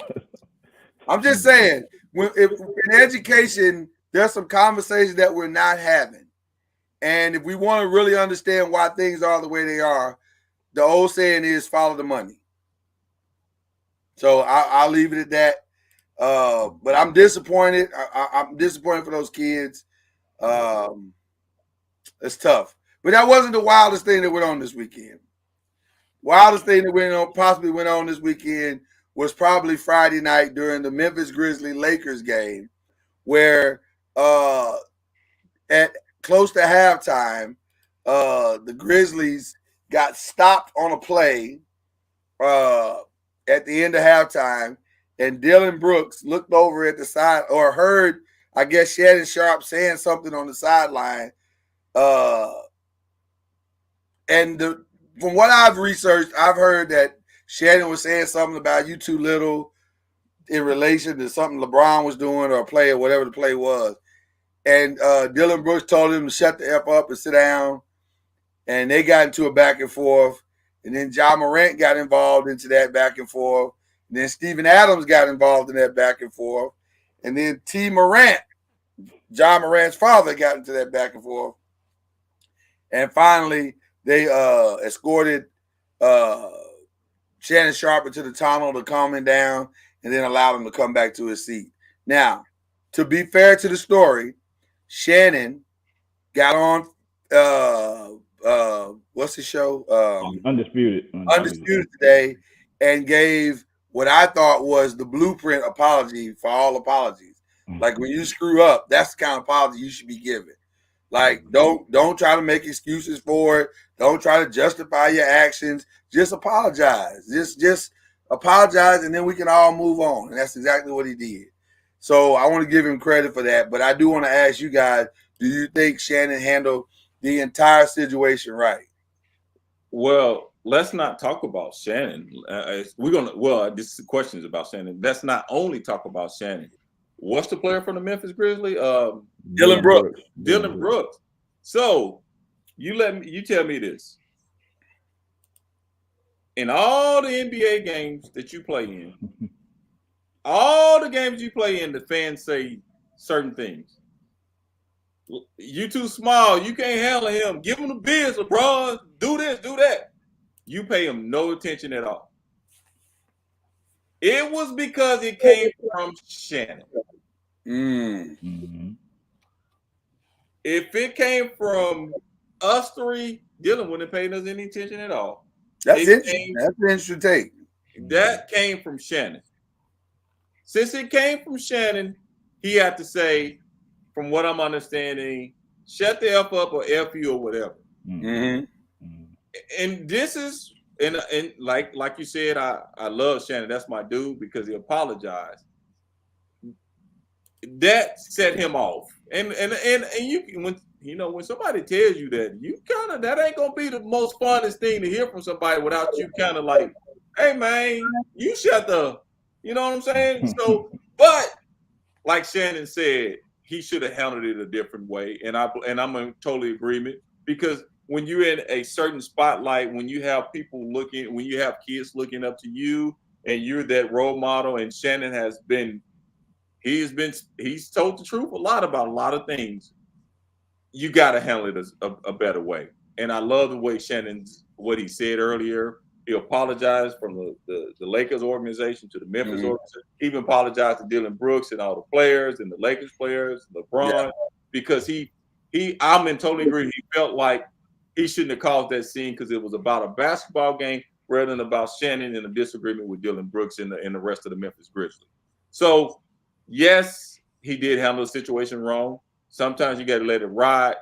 I'm just saying, if in education, there's some conversations that we're not having. And if we want to really understand why things are the way they are, the old saying is follow the money. So I'll leave it at that. But I'm disappointed. I'm disappointed for those kids. It's tough. But that wasn't the wildest thing that went on this weekend. Wildest thing that possibly went on this weekend was probably Friday night during the Memphis Grizzlies Lakers game, where at close to halftime, the Grizzlies got stopped on a play at the end of halftime, and Dylan Brooks looked over at the side or heard, I guess, Shannon Sharp saying something on the sideline. From what I've researched, I've heard that Shannon was saying something about you too little in relation to something LeBron was doing or a play or whatever the play was. And Dylan Brooks told him to shut the F up and sit down. And they got into a back and forth. And then Ja Morant got involved into that back and forth. And then Steven Adams got involved in that back and forth. And then T. Morant, Ja Morant's father, got into that back and forth. And finally, they escorted Shannon Sharp into the tunnel to calm him down and then allowed him to come back to his seat. Now, to be fair to the story, Shannon got on what's the show? Undisputed today, and gave what I thought was the blueprint apology for all apologies. Like when you screw up, that's the kind of apology you should be giving. Like don't try to make excuses for it. Don't try to justify your actions. Just apologize. Just apologize, and then we can all move on. And that's exactly what he did. So I want to give him credit for that. But I do want to ask you guys, do you think Shannon handled the entire situation right? Well, let's not talk about Shannon. This question is about Shannon. Let's not only talk about Shannon. What's the player from the Memphis Grizzlies? Dylan Brooks. Dylan Brooks. So you tell me this. In all the NBA games that you play in, all the games you play in, the fans say certain things. You too small. You can't handle him. Give him the biz, LeBron. Do this, do that. You pay him no attention at all. It was because it came from Shannon. If it came from us three, Dylan wouldn't have paid us any attention at all. That's interesting. That's an interesting take. That came from Shannon. Since it came from Shannon, he had to say, from what I'm understanding, shut the F up or F you or whatever. And this is, and like you said, I love Shannon. That's my dude because he apologized. That set him off. And you you know, when somebody tells you that, that ain't gonna be the most funnest thing to hear from somebody without you kind of like, hey man, you shut the, you know what I'm saying? So, but like Shannon said, he should have handled it a different way, and I'm in total agreement, because when you're in a certain spotlight, when you have people looking, when you have kids looking up to you, and you're that role model, and Shannon he's told the truth a lot about a lot of things. You got to handle it a better way. And I love the way what he said earlier. He apologized from the Lakers organization to the Memphis organization. He even apologized to Dylan Brooks and all the players and the Lakers players, LeBron, because I'm in total agreement. He felt like he shouldn't have caused that scene because it was about a basketball game rather than about Shannon in a disagreement with Dylan Brooks and the rest of the Memphis Grizzlies. So, yes, he did handle the situation wrong. Sometimes you got to let it ride,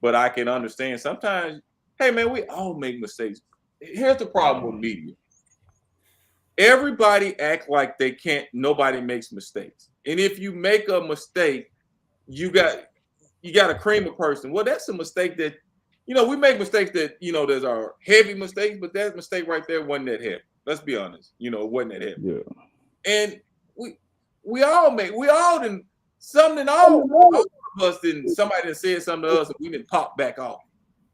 but I can understand. Sometimes, hey, man, we all make mistakes. Here's the problem with media. Everybody act like they can't. Nobody makes mistakes. And if you make a mistake, you got to cream a person. Well, that's a mistake that, we make mistakes that, there's our heavy mistakes, but that mistake right there wasn't that heavy. Let's be honest. It wasn't that heavy. Yeah. And we all didn't, something, all of us didn't, somebody done said something to us and we didn't pop back off.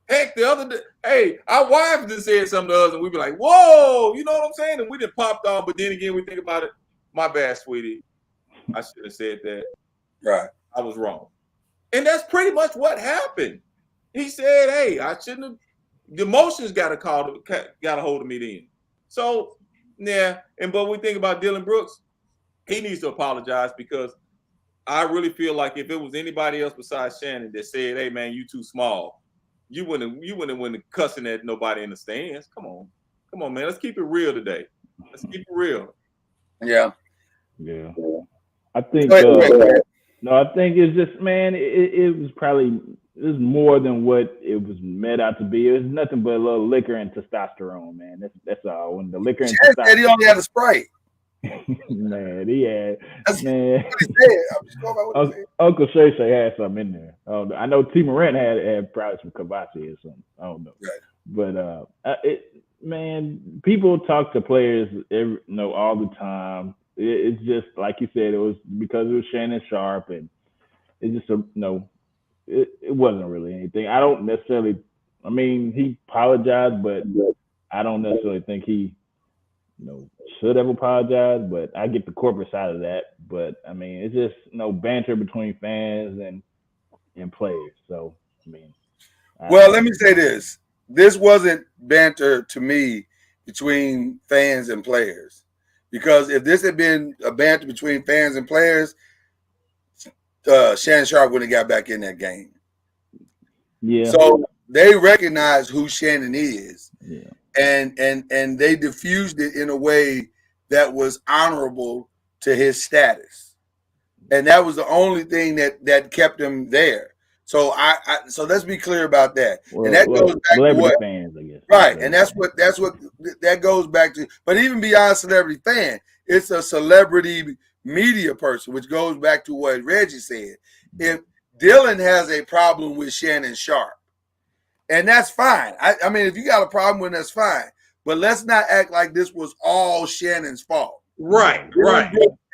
Heck, the other day, hey, our wife just said something to us and we be like, whoa, you know what I'm saying? And we didn't popped off, but then again, we think about it. My bad, sweetie. I should have said that. Right. I was wrong. And that's pretty much what happened. He said, hey, I shouldn't have, the emotions got a hold of me then. So, yeah, but we think about Dylan Brooks, he needs to apologize, because I really feel like if it was anybody else besides Shannon that said, hey, man, you too small, you wouldn't have went cussing at nobody in the stands. Come on, man. Let's keep it real today. Let's keep it real. Yeah. Yeah. I think I think it's just, man, it was more than what it was made out to be. It was nothing but a little liquor and testosterone, man. That's all. When the liquor and testosterone. Said he only had a Sprite. Man, he had. That's man. what he said. I'm just going by what he said. Uncle Shay had something in there. I know T. Morant had probably some Kavasi or something. I don't know. Right. But man, people talk to players all the time. It's just like you said. It was because it was Shannon Sharp, and it's just it wasn't really anything. I don't necessarily. I mean, he apologized, but I don't necessarily think he, should have apologized. But I get the corporate side of that. But I mean, it's just banter between fans and players. So I mean, let me say this: this wasn't banter to me between fans and players, because if this had been a banter between fans and players, Shannon Sharp wouldn't have got back in that game. Yeah. So they recognize who Shannon is. Yeah. And they diffused it in a way that was honorable to his status. And that was the only thing that kept him there. So so let's be clear about that. And that goes back to what fans, I guess. Right. And that's what that goes back to. But even beyond celebrity fan, it's a celebrity media person, which goes back to what Reggie said. If Dylan has a problem with Shannon Sharp, and that's fine. I mean, if you got a problem with it, that's fine. But let's not act like this was all Shannon's fault. Right.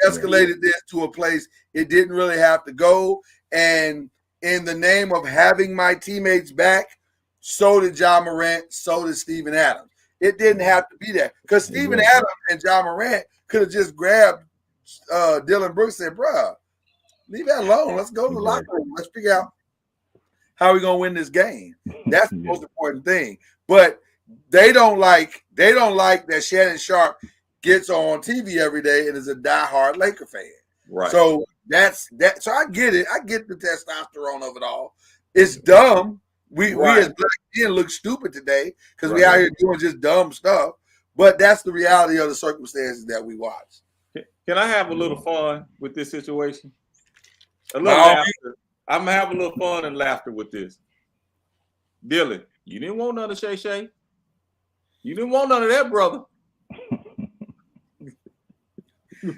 Escalated this to a place it didn't really have to go. And in the name of having my teammates back, so did Ja Morant, so did Steven Adams. It didn't have to be that. Because Steven Adams and Ja Morant could have just grabbed Dylan Brooks and said, bruh, leave that alone. Let's go to the locker room. Let's figure out how we gonna win this game. That's the most important thing. But they don't like that Shannon Sharp gets on TV every day and is a diehard Laker fan. Right. So that's that. So I get it. I get the testosterone of it all. It's dumb. We as black men look stupid today because we out here doing just dumb stuff. But that's the reality of the circumstances that we watch. Can I have a little fun with this situation? A little laughter. I'm gonna have a little fun and laughter with this. Dylan, you didn't want none of Shay. You didn't want none of that, brother.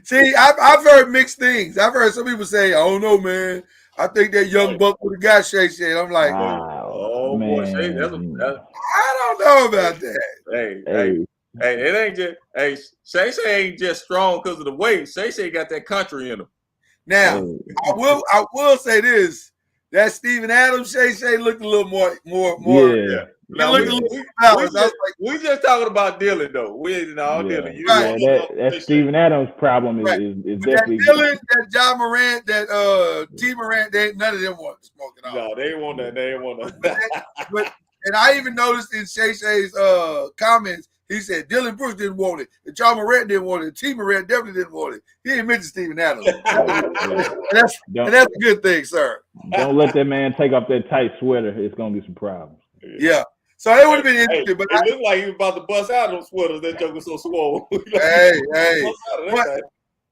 See, I've heard mixed things. I've heard some people say, "I don't know, man. I think that young buck would have got Shay. I'm like, boy, Shay, that's I don't know about that. Hey, it ain't just Shay ain't just strong because of the weight. Shay got that country in him. Now, I will say this: that Steven Adams Shay looked a little more. Yeah. Now, we just talking about Dylan though. We ain't Dylan. That Steven Adams problem is definitely that Dylan, that John Morant, that T Morant. None of them want to smoke at all. No, they ain't want that. They ain't want that. And I even noticed in Shay's comments, he said Dylan Brooks didn't want it, and John Morant didn't want it, T Morant definitely didn't want it. He didn't mention Steven Adams. And that's a good thing, sir. Don't let that man take off that tight sweater. It's gonna be some problems. Yeah. So it would have been interesting, but it looked like he was about to bust out those sweaters. That joke was so swole. Hey.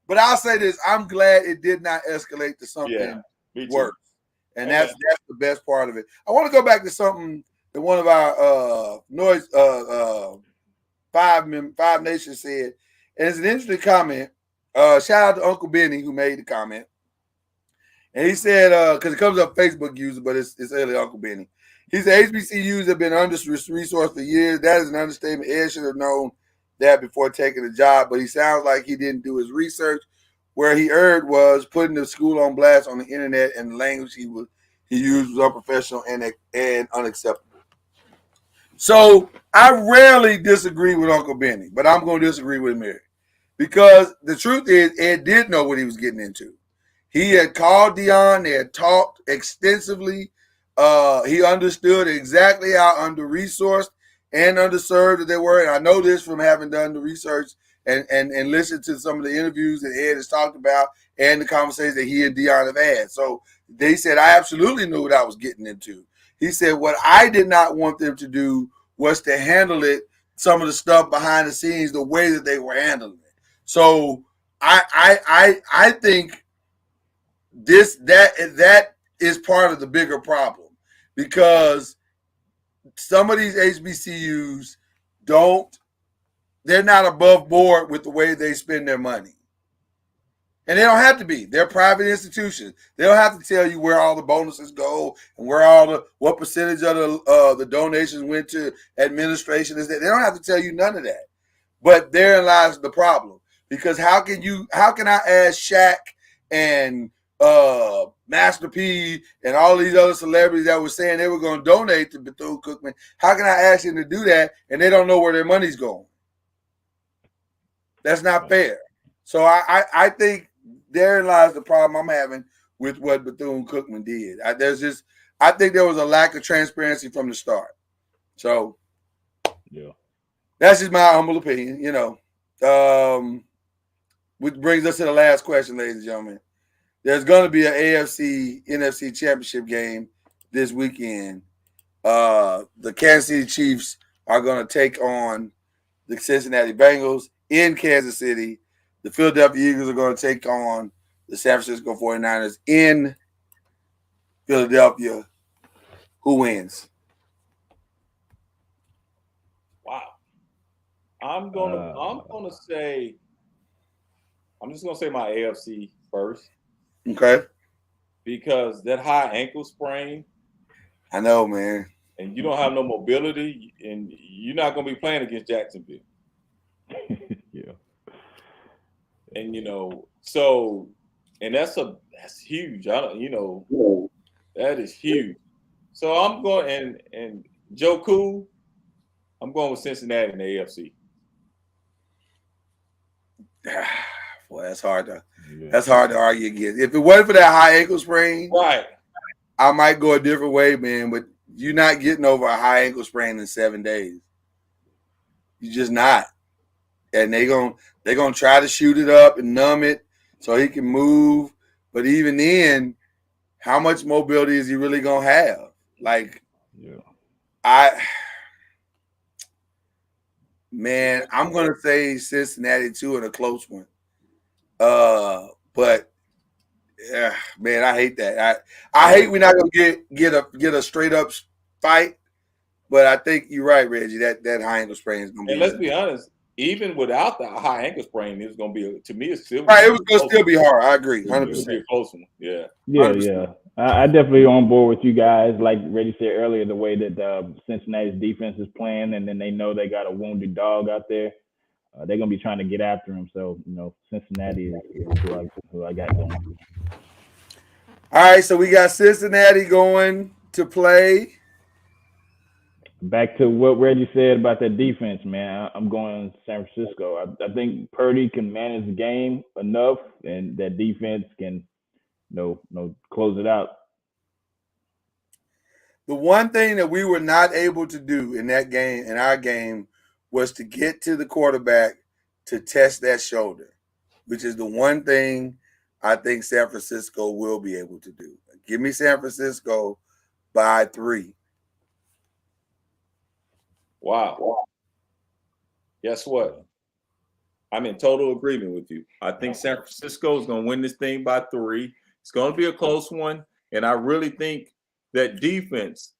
But I'll say this: I'm glad it did not escalate to something worse, and that's the best part of it. I want to go back to something that one of our Five Nations said, and it's an interesting comment. Shout out to Uncle Benny who made the comment, and he said because it comes up Facebook user, but it's really Uncle Benny. He said HBCUs have been under-resourced for years. That is an understatement. Ed should have known that before taking the job, but he sounds like he didn't do his research. Where he erred was putting the school on blast on the internet, and the language he used was unprofessional and unacceptable. So I rarely disagree with Uncle Benny, but I'm going to disagree with him here. Because the truth is, Ed did know what he was getting into. He had called Deion. They had talked extensively. He understood exactly how under-resourced and underserved that they were. And I know this from having done the research and listened to some of the interviews that Ed has talked about and the conversations that he and Deion have had. So they said, I absolutely knew what I was getting into. He said, what I did not want them to do was to handle it, some of the stuff behind the scenes, the way that they were handling it. So I think that is part of the bigger problem. Because some of these HBCUs they're not above board with the way they spend their money. And they don't have to be. They're private institutions. They don't have to tell you where all the bonuses go and what percentage of the donations went to administration. They don't have to tell you none of that. But therein lies the problem. Because how can I ask Shaq and Master P and all these other celebrities that were saying they were going to donate to Bethune-Cookman, how can I ask them to do that and they don't know where their money's going? That's not fair. So I think therein lies the problem I'm having with what Bethune-Cookman did. I think there was a lack of transparency from the start. So that's just my humble opinion, which brings us to the last question, ladies and gentlemen. There's going to be an AFC NFC championship game this weekend. The Kansas City Chiefs are going to take on the Cincinnati Bengals in Kansas City. The Philadelphia Eagles are going to take on the San Francisco 49ers in Philadelphia. Who wins? Wow. I'm just gonna say my AFC first. Okay. Because that high ankle sprain. I know, man. And you don't have no mobility, and you're not gonna be playing against Jacksonville. Yeah. And that's huge. That is huge. So I'm going and Joe Cool, I'm going with Cincinnati in the AFC. Boy, that's hard to argue against. If it wasn't for that high ankle sprain, right, I might go a different way, man. But you're not getting over a high ankle sprain in 7 days. You're just not. And they're gonna try to shoot it up and numb it so he can move. But even then, how much mobility is he really gonna have? I'm gonna say Cincinnati too in a close one. But yeah, man, I hate that. I hate we're not gonna get a straight up fight. But I think you're right, Reggie. That high ankle sprain is gonna be. And let's be honest, even without the high ankle sprain, it's gonna be to me. It's still right. It was gonna still be hard. I agree, 100%. A close one. Yeah. Yeah. I definitely on board with you guys. Like Reggie said earlier, the way that Cincinnati's defense is playing, and then they know they got a wounded dog out there. They're gonna be trying to get after him. So Cincinnati is who I got going. All right, so we got Cincinnati going to play. Back to what Reggie said about that defense, man. I'm going San Francisco. I think Purdy can manage the game enough, and that defense can, close it out. The one thing that we were not able to do in that game, in our game, was to get to the quarterback to test that shoulder, which is the one thing I think San Francisco will be able to do. Give me San Francisco by 3. Wow. Guess what? I'm in total agreement with you. I think San Francisco is going to win this thing by 3. It's going to be a close one. And I really think that defense,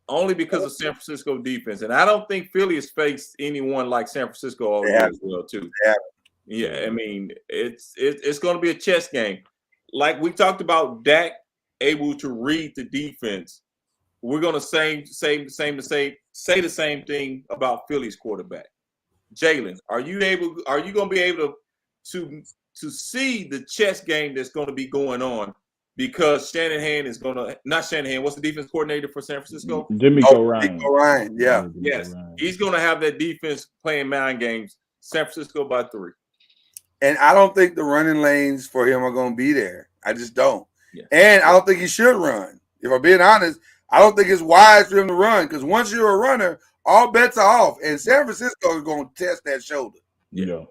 only because of San Francisco defense, and I don't think Philly has faced anyone like San Francisco all year as well, too. Yeah, I mean, it's going to be a chess game. Like we talked about Dak able to read the defense. We're going to say the same thing about Philly's quarterback. Jalen, are you going to be able to see the chess game that's going to be going on? Because Shanahan is going to – not Shanahan. What's the defense coordinator for San Francisco? Jimmy Ryan. Yeah. Yes. He's going to have that defense playing mind games. San Francisco by 3. And I don't think the running lanes for him are going to be there. I just don't. Yeah. And I don't think he should run. If I'm being honest, I don't think it's wise for him to run because once you're a runner, all bets are off. And San Francisco is going to test that shoulder. Yeah.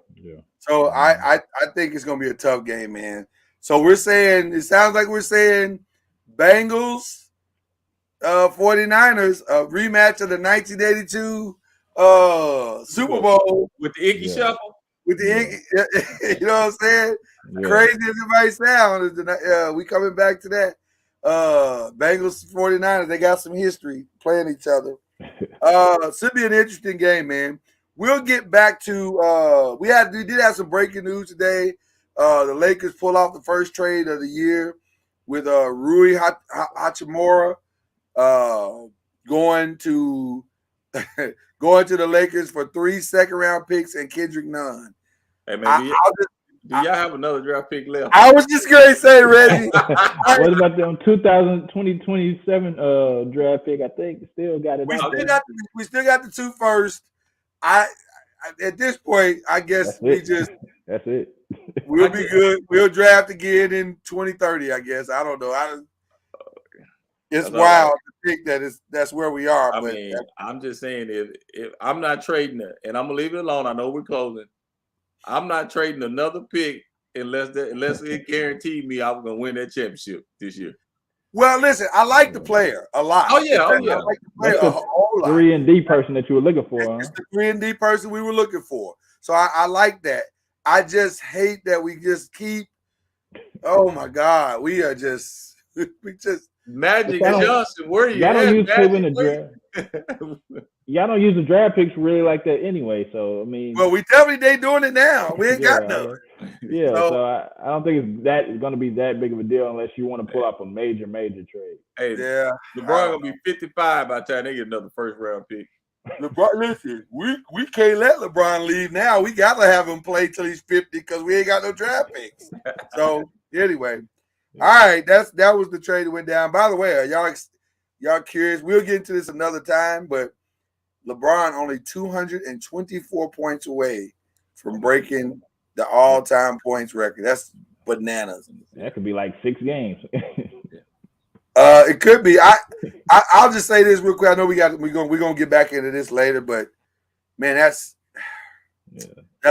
So I think it's going to be a tough game, man. So we're saying – it sounds like we're saying Bengals, 49ers, a rematch of the 1982 Super Bowl. With the Iggy Shuffle? With the Iggy, you know what I'm saying? Yeah. Crazy as it might sound, we coming back to that. Bengals 49ers, they got some history playing each other. Should be an interesting game, man. We'll get back to we did have some breaking news today. The Lakers pull off the first trade of the year with Rui Hachimura going to the Lakers for 3 second-round picks and Kendrick Nunn. Hey, man, do y'all have another draft pick left? I was just going to say, Reggie. What about them 2027 draft pick? I think still got it. We still got the 2 first. At this point, I guess that's it. We'll be good. We'll draft again in 2030, I guess. I don't know. It's wild to think that that's where we are. I mean, I'm just saying if I'm not trading it, and I'm gonna leave it alone. I know we're closing. I'm not trading another pick unless it guaranteed me I was gonna win that championship this year. Well, listen, I like the player a lot. Oh yeah. I like the player a whole lot. 3-and-D person that you were looking for. It's the 3-and-D person we were looking for. So I like that. I just hate that we just keep. Oh my God, we just Magic Johnson. Where are you? Y'all don't use people in the draft. Y'all don't use the draft picks really like that anyway. So I mean, well, we definitely they doing it now. We ain't got none. Yeah, so I don't think it's going to be that big of a deal unless you want to pull up a major trade. Hey, yeah, LeBron gonna be 55 by the time they get another first-round pick. LeBron, listen, we can't let LeBron leave now. We got to have him play till he's 50 because we ain't got no draft picks. So anyway, all right, that was the trade that went down. By the way, are y'all curious? We'll get into this another time, but LeBron only 224 points away from breaking the all-time points record. That's bananas. That could be like 6 games. It could be. I'll just say this real quick. I know we're gonna get back into this later, but man, that's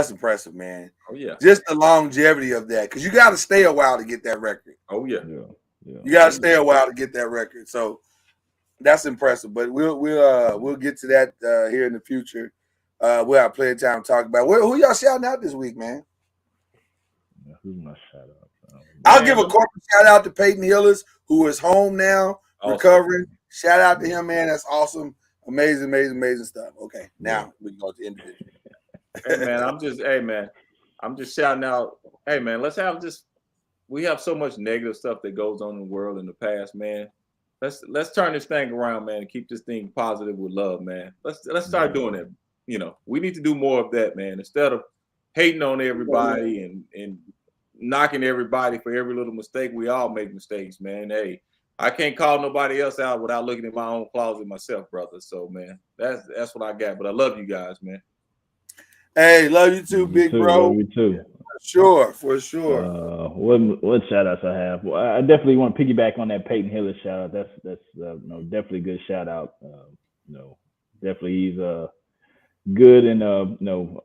impressive, man. Oh yeah. Just the longevity of that, because you got to stay a while to get that record. Oh yeah. You got to stay a while to get that record. So that's impressive. But we'll get to that here in the future. We'll have plenty of time to talk about. Who y'all shouting out this week, man? Who's my shout out? I'll give a corporate shout out to Peyton Hillis, who is home now, recovering. Shout out to him, man. That's awesome. Amazing stuff. Okay, now we can go to individual. I'm just shouting out. Hey man, let's have just we have so much negative stuff that goes on in the world in the past, man. Let's turn this thing around, man, and keep this thing positive with love, man. Let's start doing it. You know, we need to do more of that, man. Instead of hating on everybody and knocking everybody for every little mistake. We all make mistakes, man. Hey, I can't call nobody else out without looking at my own closet myself, brother. So, man, that's what I got. But I love you guys, man. Hey, love you too, big bro. Love you too. For sure. What shout outs I have? Well, I definitely want to piggyback on that Peyton Hillis shout out. That's definitely a good shout out. Definitely he's good and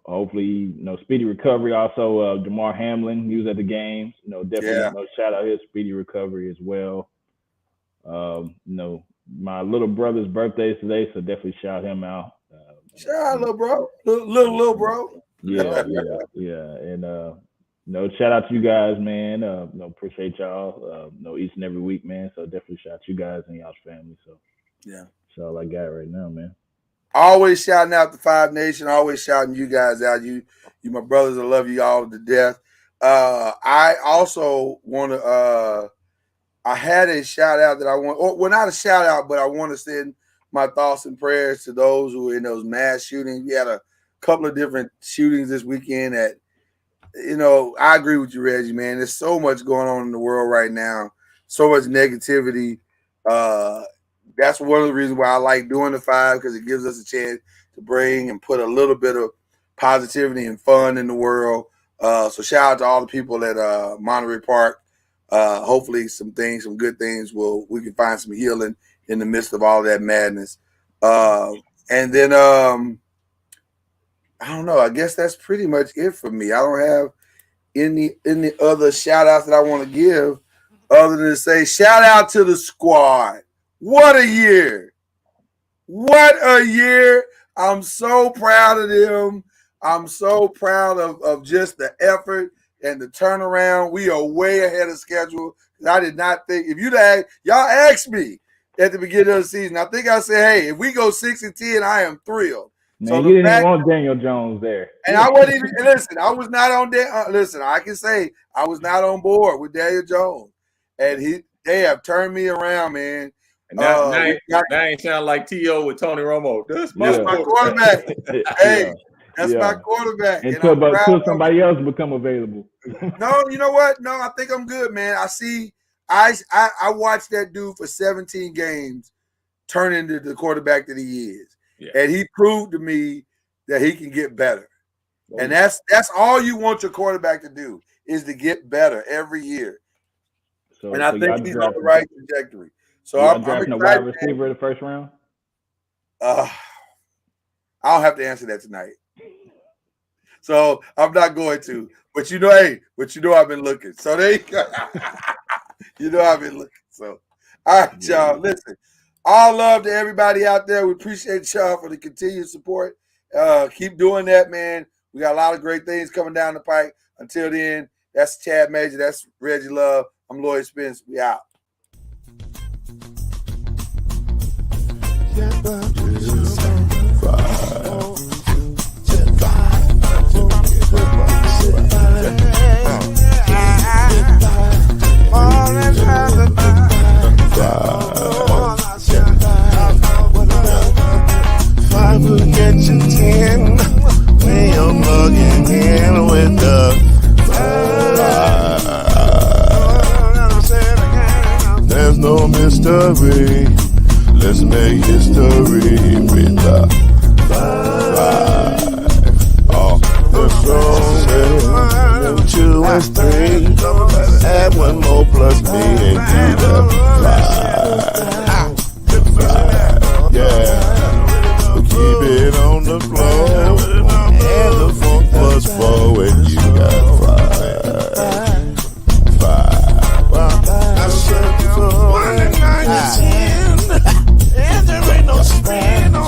hopefully speedy recovery. Also, Damar Hamlin, he was at the games. Definitely shout out his speedy recovery as well. My little brother's birthday is today, so definitely shout him out. Shout out, little bro, little bro. Yeah. And shout out to you guys, man. Appreciate y'all. Each and every week, man. So definitely shout out to you guys and y'all's family. So yeah, that's all I got right now, man. Always shouting out the Five Nation. Always shouting you guys out. You my brothers. I love you all to death. I also want to. I had a shout out that I want. Well, not a shout out, but I want to send my thoughts and prayers to those who were in those mass shootings. We had a couple of different shootings this weekend. I agree with you, Reggie. Man, there's so much going on in the world right now. So much negativity. That's one of the reasons why I like doing the Five, because it gives us a chance to bring and put a little bit of positivity and fun in the world. So shout out to all the people at Monterey Park. Hopefully some good things we can find some healing in the midst of all that madness. And then I don't know. I guess that's pretty much it for me. I don't have any other shout outs that I want to give other than to say shout out to the squad. What a year. What a year. I'm so proud of them. I'm so proud of just the effort and the turnaround. We are way ahead of schedule. I did not think, if y'all asked me at the beginning of the season, I think I said, hey, if we go 6-10, I am thrilled. Man, so you didn't even want Daniel Jones there. And I wasn't even, listen, I was not on listen, I can say I was not on board with Daniel Jones. And they have turned me around, man. And now ain't sound like T.O. with Tony Romo. That's my quarterback. Hey, that's my quarterback. Until somebody else become available. No, you know what? No, I think I'm good, man. I watched that dude for 17 games turn into the quarterback that he is. Yeah. And he proved to me that he can get better. Oh, and that's all you want your quarterback to do, is to get better every year. And I think he's on the right trajectory. So I'm drafting a wide receiver in the first round? I'll have to answer that tonight. So I'm not going to. But I've been looking. So there you go. I've been looking. So all right, y'all. Listen. All love to everybody out there. We appreciate y'all for the continued support. Keep doing that, man. We got a lot of great things coming down the pike. Until then, that's Chad Major. That's Reggie Love. I'm Lloyd Spence. We out. Five will get you 10 when you're plugging in with the there's no mystery. Let's make history with the